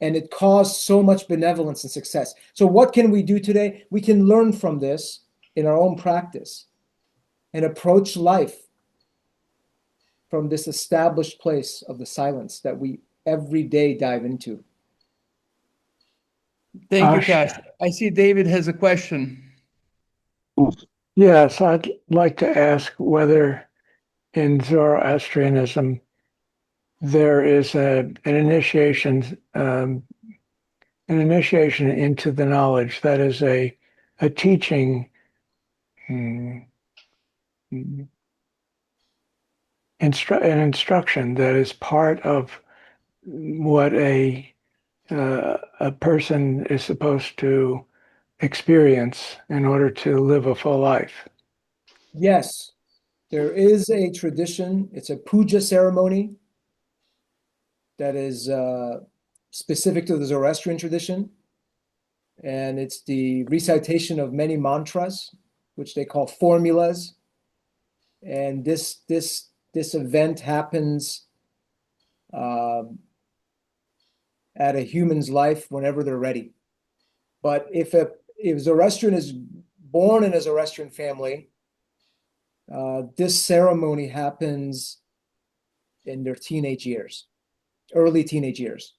Speaker 3: And it caused so much benevolence and success. So what can we do today? We can learn from this in our own practice and approach life from this established place of the silence that we every day dive into.
Speaker 2: Thank you, Kash. I see David has a question.
Speaker 5: Yes, I'd like to ask whether in Zoroastrianism there is an initiation into the knowledge that is a teaching an instruction that is part of what a person is supposed to experience in order to live a full life.
Speaker 3: Yes, there is a tradition. It's a puja ceremony that is specific to the Zoroastrian tradition. And it's the recitation of many mantras, which they call formulas. And this event happens at a human's life whenever they're ready. But if Zoroastrian is born in a Zoroastrian family, this ceremony happens in their teenage years, early teenage years.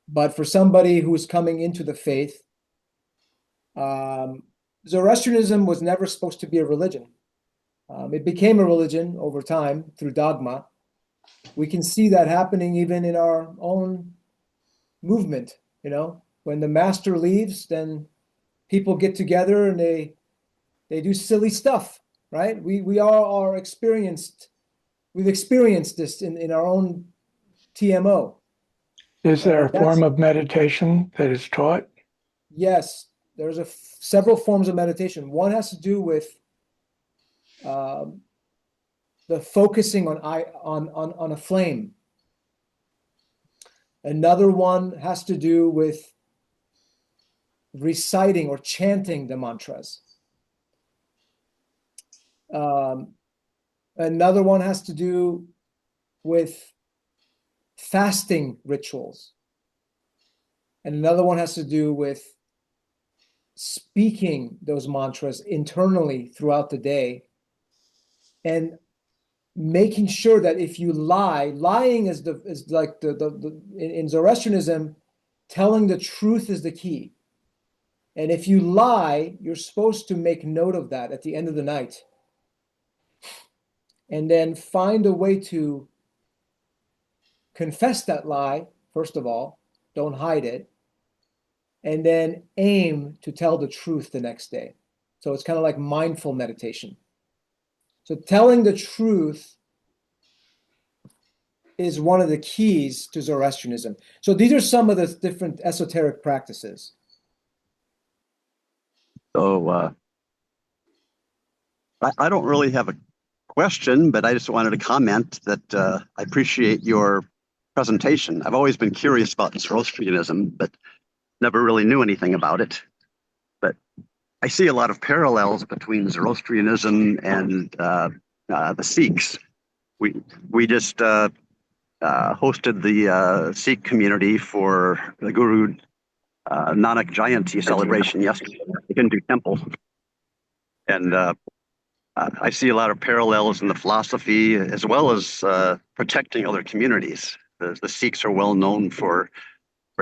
Speaker 3: But for somebody who is coming into the faith, Zoroastrianism was never supposed to be a religion. It became a religion over time through dogma. We can see that happening even in our own movement. You know, when the master leaves, then people get together and they do silly stuff, right? We all are experienced. We've experienced this in our own TMO.
Speaker 5: Is there a form of meditation that is taught?
Speaker 3: Yes, there's several forms of meditation. One has to do with the focusing on a flame. Another one has to do with reciting or chanting the mantras. Another one has to do with fasting rituals. And another one has to do with speaking those mantras internally throughout the day and making sure that if you lying is like in Zoroastrianism, telling the truth is the key. And if you lie, you're supposed to make note of that at the end of the night. And then find a way to confess that lie, first of all, don't hide it, and then aim to tell the truth the next day. So it's kind of like mindful meditation. So telling the truth is one of the keys to Zoroastrianism. So these are some of the different esoteric practices.
Speaker 6: So I don't really have a question, but I just wanted to comment that I appreciate your presentation. I've always been curious about Zoroastrianism, but never really knew anything about it. But I see a lot of parallels between Zoroastrianism and the Sikhs. We just hosted the Sikh community for the Guru Nanak Jayanti celebration yesterday at the Hindu temple. And I see a lot of parallels in the philosophy as well as protecting other communities. The Sikhs are well known for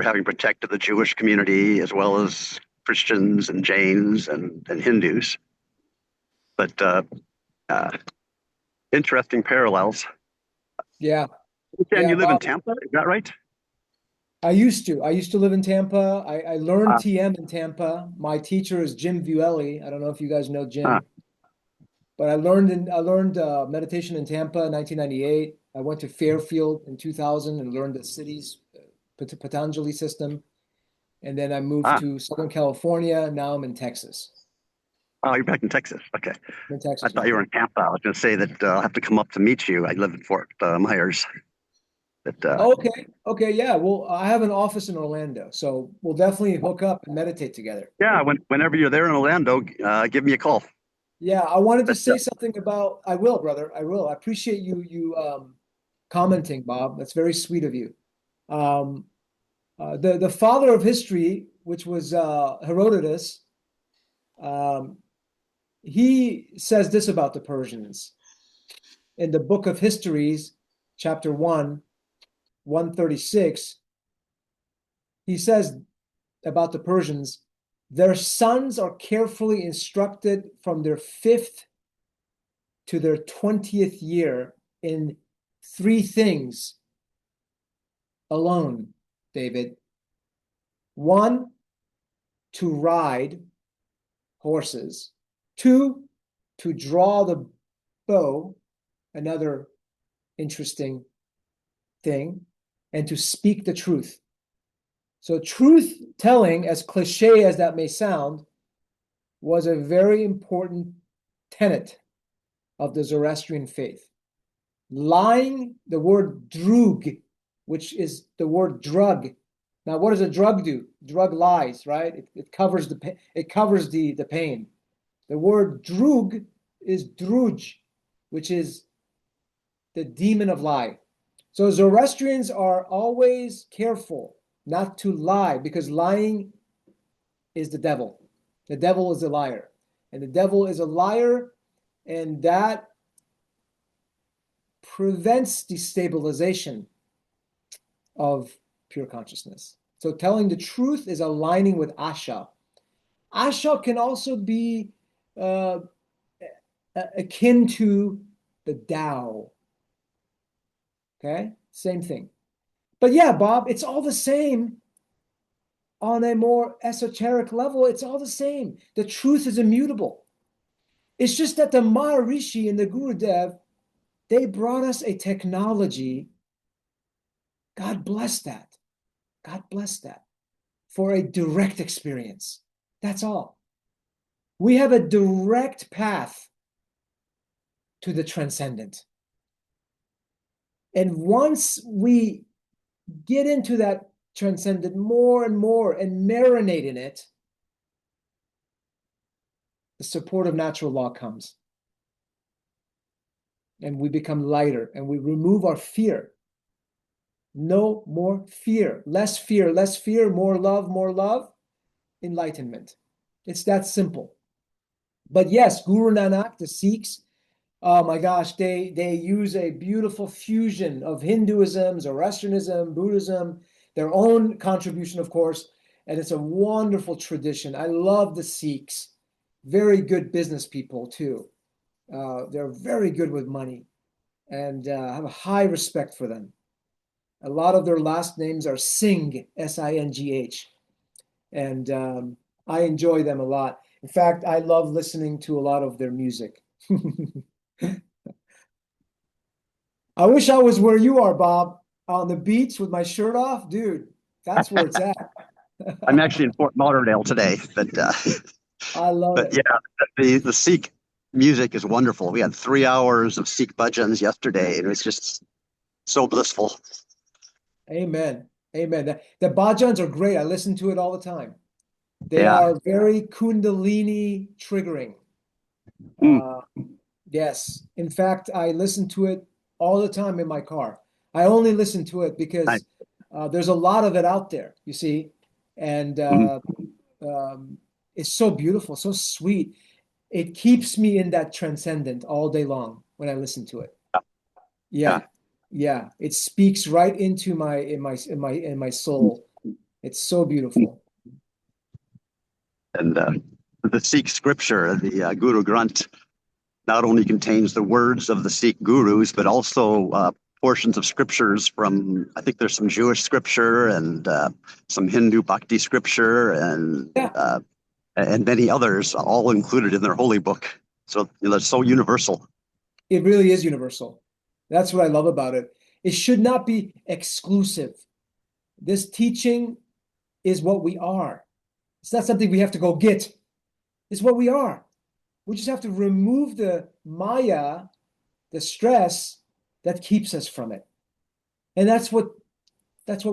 Speaker 6: having protected the Jewish community as well as Christians and Jains and Hindus. But interesting parallels.
Speaker 3: Yeah.
Speaker 6: And you live in
Speaker 3: Bob,
Speaker 6: Tampa, is that right?
Speaker 3: I used to live in Tampa. I learned TM in Tampa. My teacher is Jim Vuelli. I don't know if you guys know Jim. But I learned meditation in Tampa in 1998. I went to Fairfield in 2000 and learned the city's Patanjali system. And then I moved to Southern California. Now I'm in Texas.
Speaker 6: Oh, you're back in Texas. Okay.
Speaker 3: I'm in Texas.
Speaker 6: I thought you were in Tampa. I was going to say that I'll have to come up to meet you. I live in Fort Myers. But,
Speaker 3: Okay. Yeah. Well, I have an office in Orlando, so we'll definitely hook up and meditate together.
Speaker 6: Yeah. Whenever you're there in Orlando, give me a call.
Speaker 3: Yeah, I wanted to say something about. I will, brother. I will. I appreciate you commenting, Bob. That's very sweet of you. The father of history, which was Herodotus, he says this about the Persians in the Book of Histories, chapter 136. He says about the Persians, their sons are carefully instructed from their 5th to their 20th year in 3 things alone, David. 1, to ride horses. 2, to draw the bow, another interesting thing, and to speak the truth. So truth telling, as cliche as that may sound, was a very important tenet of the Zoroastrian faith. Lying, the word drug, which is the word drug. Now, what does a drug do? Drug lies, right? It covers the pain. The word drug is druj, which is the demon of lie. So Zoroastrians are always careful not to lie, because lying is the devil. The devil is a liar. And the devil is a liar, and that prevents destabilization of pure consciousness. So telling the truth is aligning with Asha. Asha can also be akin to the Tao. Okay? Same thing. But yeah, Bob, it's all the same on a more esoteric level. It's all the same. The truth is immutable. It's just that the Maharishi and the Gurudev, they brought us a technology. God bless that. God bless that. For a direct experience. That's all. We have a direct path to the transcendent. And once we get into that transcendent more and more and marinate in it, the support of natural law comes. And we become lighter and we remove our fear. No more fear, less fear, less fear, more love, enlightenment. It's that simple. But yes, Guru Nanak, the Sikhs, oh my gosh, they use a beautiful fusion of Hinduism, Zoroastrianism, Buddhism, their own contribution, of course, and it's a wonderful tradition. I love the Sikhs. Very good business people too. They're very good with money, and I have a high respect for them. A lot of their last names are Singh, S-I-N-G-H, and I enjoy them a lot. In fact, I love listening to a lot of their music. I wish I was where you are, Bob, on the beach with my shirt off. Dude, that's where it's at.
Speaker 6: I'm actually in Fort Lauderdale today, but
Speaker 3: I love it.
Speaker 6: yeah, the Sikh music is wonderful. We had 3 hours of Sikh bhajans yesterday, and it was just so blissful.
Speaker 3: Amen. Amen. The bhajans are great. I listen to it all the time. They
Speaker 6: Yeah.
Speaker 3: are very Kundalini triggering. Yes. In fact, I listen to it all the time in my car. I only listen to it because there's a lot of it out there, you see, and it's so beautiful, so sweet. It keeps me in that transcendent all day long when I listen to it. Yeah. It speaks right into my soul. It's so beautiful.
Speaker 6: And the Sikh scripture, the Guru Granth, not only contains the words of the Sikh gurus, but also portions of scriptures from, I think there's some Jewish scripture and some Hindu bhakti scripture and many others, all included in their holy book. So it's so universal.
Speaker 3: It really is universal. That's what I love about it. It should not be exclusive. This teaching is what we are. It's not something we have to go get. It's what we are. We just have to remove the maya, the stress that keeps us from it. And that's what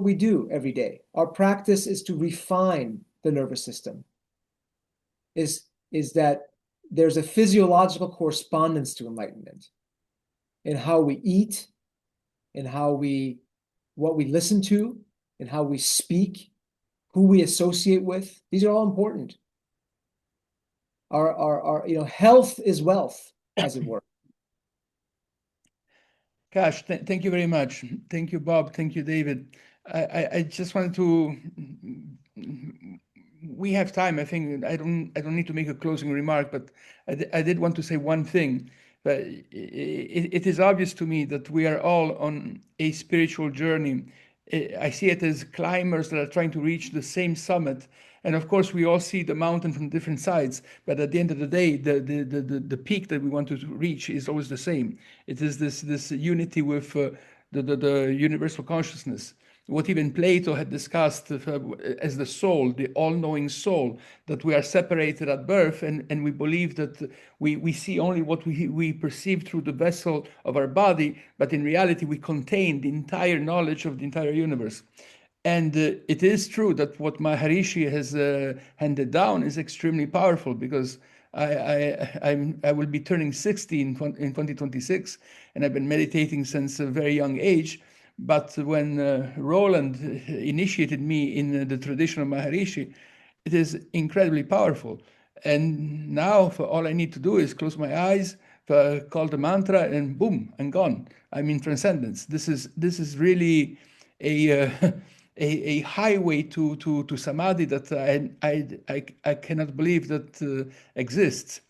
Speaker 3: we do every day. Our practice is to refine the nervous system. Is that there's a physiological correspondence to enlightenment in how we eat, in what we listen to, in how we speak, who we associate with. These are all important. Our health is wealth, as it were.
Speaker 2: Kash, thank you very much. Thank you, Bob. Thank you, David. I just wanted to. We have time. I think I don't need to make a closing remark, but I did want to say one thing. But it is obvious to me that we are all on a spiritual journey. I see it as climbers that are trying to reach the same summit. And of course, we all see the mountain from different sides. But at the end of the day, the peak that we want to reach is always the same. It is this unity with the universal consciousness. What even Plato had discussed as the soul, the all-knowing soul, that we are separated at birth, and we believe that we see only what we perceive through the vessel of our body, but in reality we contain the entire knowledge of the entire universe. And it is true that what Maharishi has handed down is extremely powerful, because I will be turning 60 in 2026, and I've been meditating since a very young age. But when Roland initiated me in the tradition of Maharishi, it is incredibly powerful. And now all I need to do is close my eyes, call the mantra, and boom, I'm gone. I'm in transcendence. This is really a highway to samadhi that I cannot believe that exists.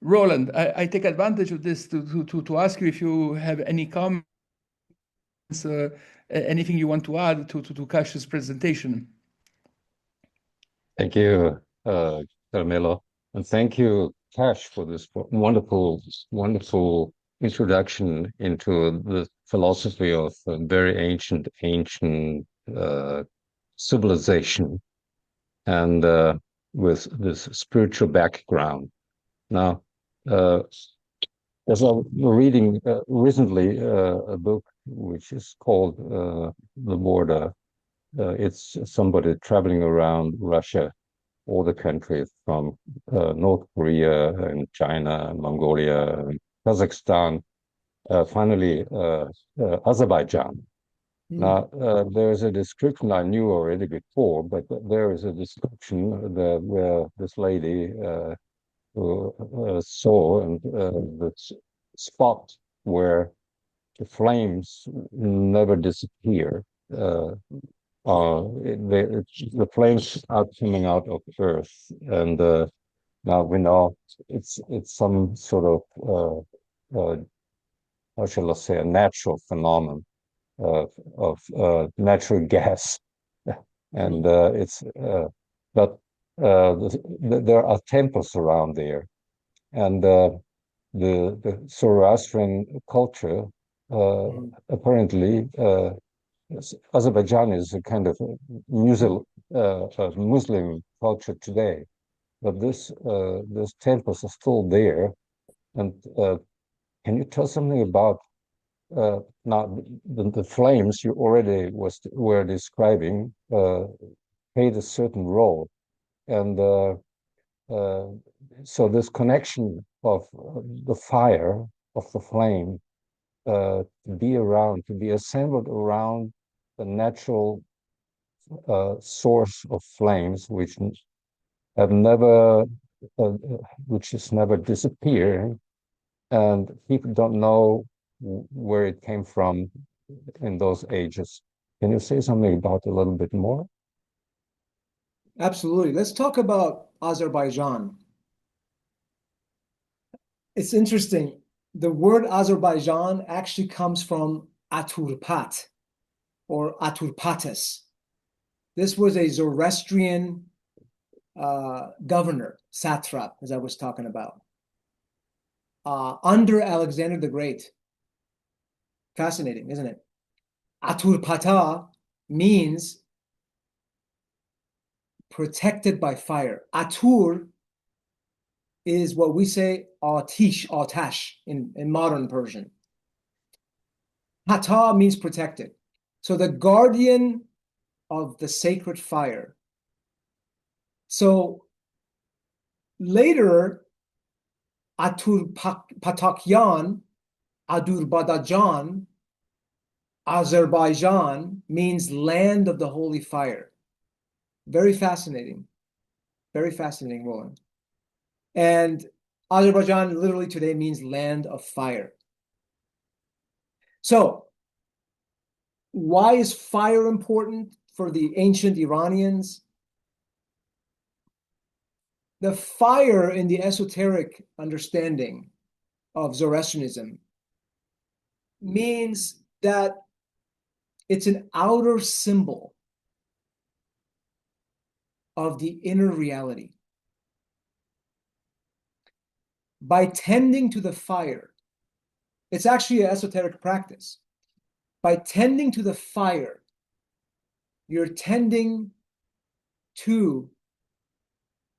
Speaker 2: Roland, I take advantage of this to ask you if you have any comments. Anything you want to add to Kash's presentation?
Speaker 7: Thank you, Carmelo, and thank you, Kash, for this wonderful introduction into the philosophy of a very ancient civilization, and with this spiritual background. Now, as I was reading recently a book which is called The Border. It's somebody traveling around Russia all the countries from North Korea and China, Mongolia, and Kazakhstan, finally Azerbaijan. Now, there is a description I knew already before, but there is a description where this lady saw and the spot where the flames never disappear. The flames are coming out of Earth, and now we know it's some sort of how shall I say, a natural phenomenon of natural gas, and but there are temples around there, and the Zoroastrian culture apparently. Azerbaijan is a kind of Muslim culture today, but this temples are still there. And can you tell something about now the flames you already were describing played a certain role, and so this connection of the fire of the flame to be assembled around the natural source of flames, which have never, which is never disappearing, and people don't know where it came from in those ages. Can you say something about it a little bit more?
Speaker 3: Absolutely. Let's talk about Azerbaijan. It's interesting. The word Azerbaijan actually comes from Aturpat or Aturpates. This was a Zoroastrian governor, satrap, as I was talking about, under Alexander the Great. Fascinating, isn't it? Aturpata means protected by fire. Atur is what we say atash in modern Persian. Pata means protected. So the guardian of the sacred fire. So later, Aturpatakyan, Adurbadajan, Azerbaijan means land of the holy fire. Very fascinating. Very fascinating, Roland. And Azerbaijan literally today means land of fire. So, why is fire important for the ancient Iranians? The fire in the esoteric understanding of Zoroastrianism means that it's an outer symbol of the inner reality. By tending to the fire, it's actually an esoteric practice. By tending to the fire, you're tending to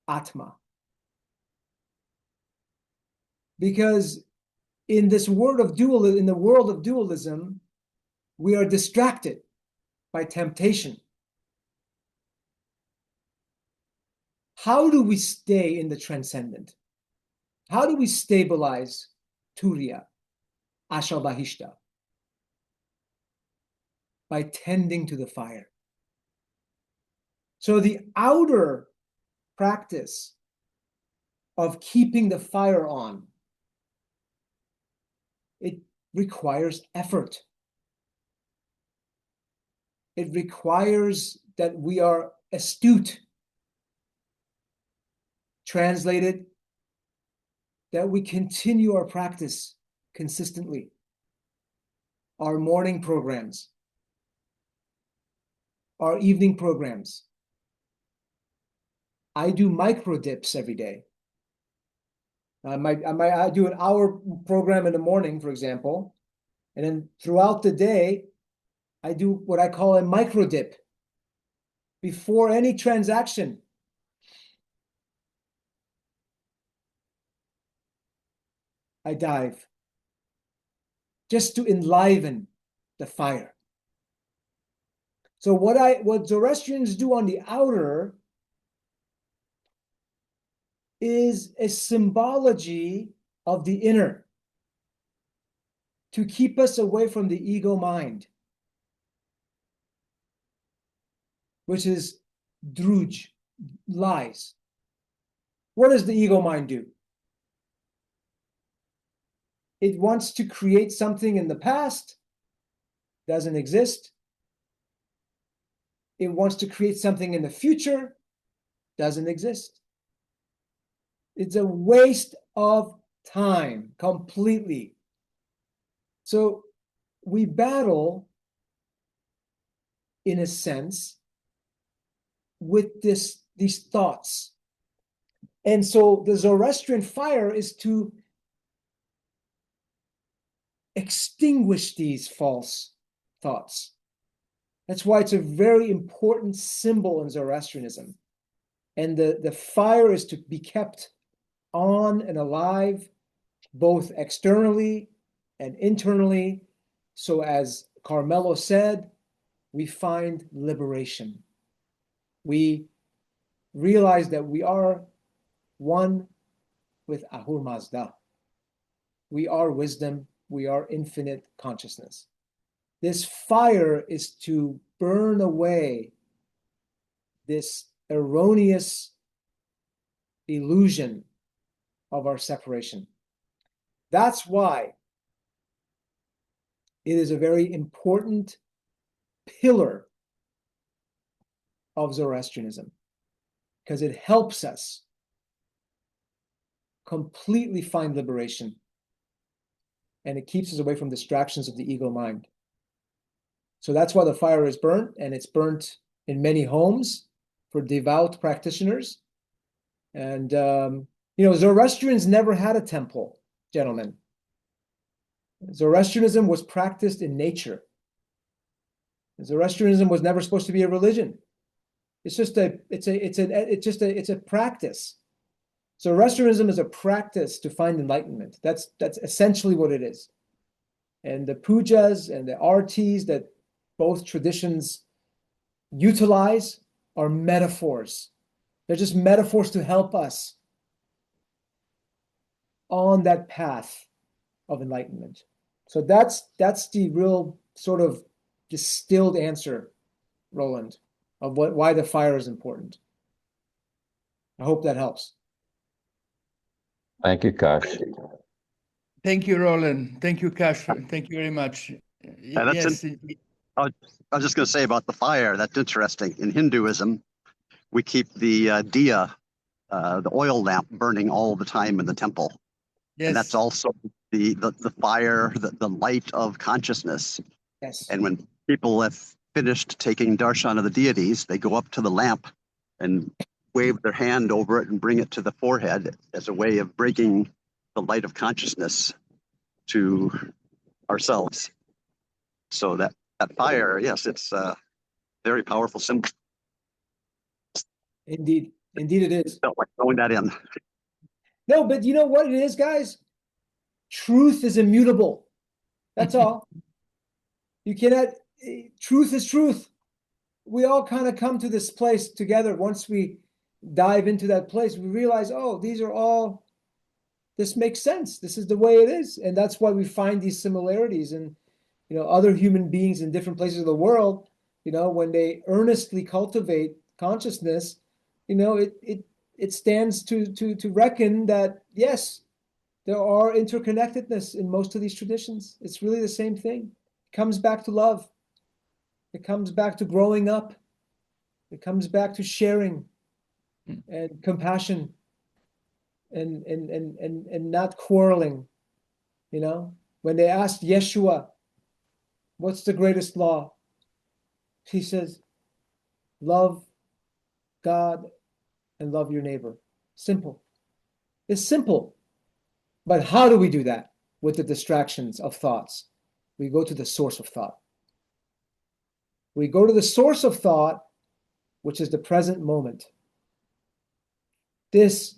Speaker 3: Atma. Because in the world of dualism, we are distracted by temptation. How do we stay in the transcendent? How do we stabilize Turiya, Ashalbahishta? By tending to the fire. So the outer practice of keeping the fire on, it requires effort. It requires that we are astute. Translated, that we continue our practice consistently. Our morning programs, our evening programs. I do micro dips every day. I do an hour program in the morning, for example, and then throughout the day, I do what I call a micro dip. Before any transaction, I dive just to enliven the fire. So what Zoroastrians do on the outer is a symbology of the inner to keep us away from the ego mind, which is druj, lies. What does the ego mind do? It wants to create something in the past, doesn't exist. It wants to create something in the future, doesn't exist. It's a waste of time completely. So we battle, in a sense, with these thoughts. And so the Zoroastrian fire is to extinguish these false thoughts. That's why it's a very important symbol in Zoroastrianism. And the fire is to be kept on and alive, both externally and internally. So as Carmelo said, we find liberation. We realize that we are one with Ahur Mazda. We are wisdom. We are infinite consciousness. This fire is to burn away this erroneous illusion of our separation. That's why it is a very important pillar of Zoroastrianism, because it helps us completely find liberation, and it keeps us away from distractions of the ego mind. So that's why the fire is burnt, and it's burnt in many homes for devout practitioners. And Zoroastrians never had a temple, gentlemen. Zoroastrianism was practiced in nature. Zoroastrianism was never supposed to be a religion. It's a practice. Zoroastrianism is a practice to find enlightenment. That's essentially what it is. And the pujas and the artis that both traditions utilize are metaphors. They're just metaphors to help us on that path of enlightenment. So that's the real sort of distilled answer, Roland, of why the fire is important. I hope that helps.
Speaker 7: Thank you, Kash.
Speaker 2: Thank you, Roland. Thank you, Kash. Thank you very much.
Speaker 6: That's I was just going to say about the fire. That's interesting. In Hinduism, we keep the diya, the oil lamp, burning all the time in the temple.
Speaker 2: Yes.
Speaker 6: And that's also the fire, the light of consciousness.
Speaker 3: Yes.
Speaker 6: And when people have finished taking darshan of the deities, they go up to the lamp and wave their hand over it and bring it to the forehead as a way of breaking the light of consciousness to ourselves. So that fire, yes, it's a very powerful symbol.
Speaker 3: Indeed it is.
Speaker 6: Felt like throwing that in.
Speaker 3: No, but you know what it is, guys? Truth is immutable. That's all. You cannot, truth is truth. We all kind of come to this place together. Once we dive into that place, we realize, oh, this makes sense. This is the way it is. And that's why we find these similarities. And, other human beings in different places of the world, when they earnestly cultivate consciousness, it stands to reckon that, yes, there are interconnectedness in most of these traditions. It's really the same thing. It comes back to love. It comes back to growing up. It comes back to sharing and compassion and not quarreling. When they asked Yeshua, what's the greatest law? He says, love God and love your neighbor. Simple. It's simple. But how do we do that? With the distractions of thoughts. We go to the source of thought. We go to the source of thought, which is the present moment. This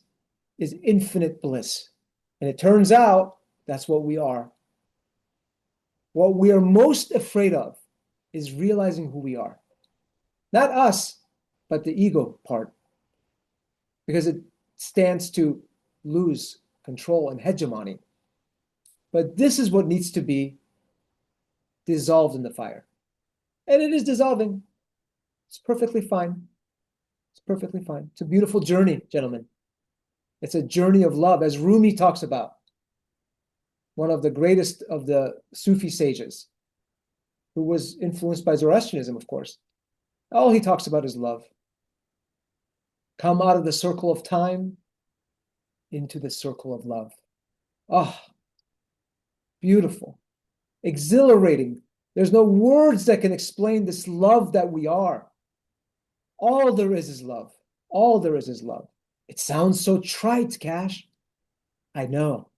Speaker 3: is infinite bliss. And it turns out that's what we are. What we are most afraid of is realizing who we are. Not us, but the ego part. Because stands to lose control and hegemony. But this is what needs to be dissolved in the fire. And it is dissolving. It's perfectly fine. It's perfectly fine. It's a beautiful journey, gentlemen. It's a journey of love, as Rumi talks about, one of the greatest of the Sufi sages, who was influenced by Zoroastrianism, of course. All he talks about is love. Come out of the circle of time into the circle of love. Ah, beautiful, exhilarating. There's no words that can explain this love that we are. All there is love. All there is love. It sounds so trite, Kash. I know.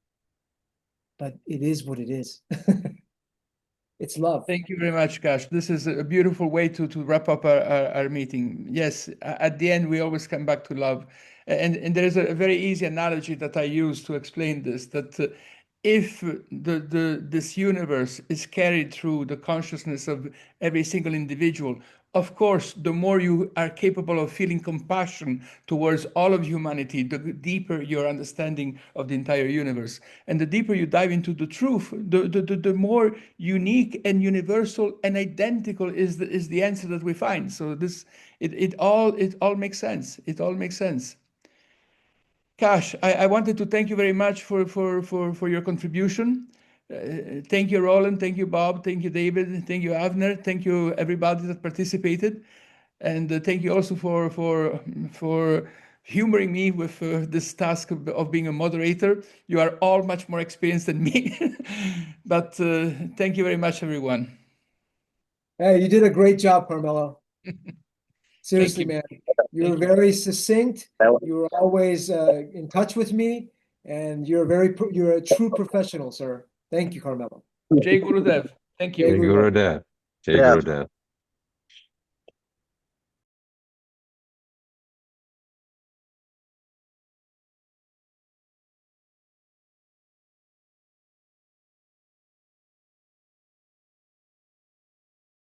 Speaker 3: But it is what it is. It's love.
Speaker 2: Thank you very much, Kash. This is a beautiful way to wrap up our meeting. Yes, at the end, we always come back to love. And there is a very easy analogy that I use to explain this, that if this universe is carried through the consciousness of every single individual, of course, the more you are capable of feeling compassion towards all of humanity, the deeper your understanding of the entire universe. And the deeper you dive into the truth, the more unique and universal and identical is the answer that we find. So it all makes sense. It all makes sense. Kash, I wanted to thank you very much for your contribution. Thank you, Roland. Thank you, Bob. Thank you, David. Thank you, Avner. Thank you, everybody that participated. And thank you also for humoring me with this task of being a moderator. You are all much more experienced than me. But thank you very much, everyone.
Speaker 3: Hey, you did a great job, Carmelo. Seriously,
Speaker 2: you.
Speaker 3: man. You were very succinct. You were always in touch with me, and you're a true professional, sir. Thank you, Carmelo.
Speaker 2: Jai Gurudev. Thank you.
Speaker 7: Jai Gurudev. Jai
Speaker 6: Yeah.
Speaker 7: Gurudev.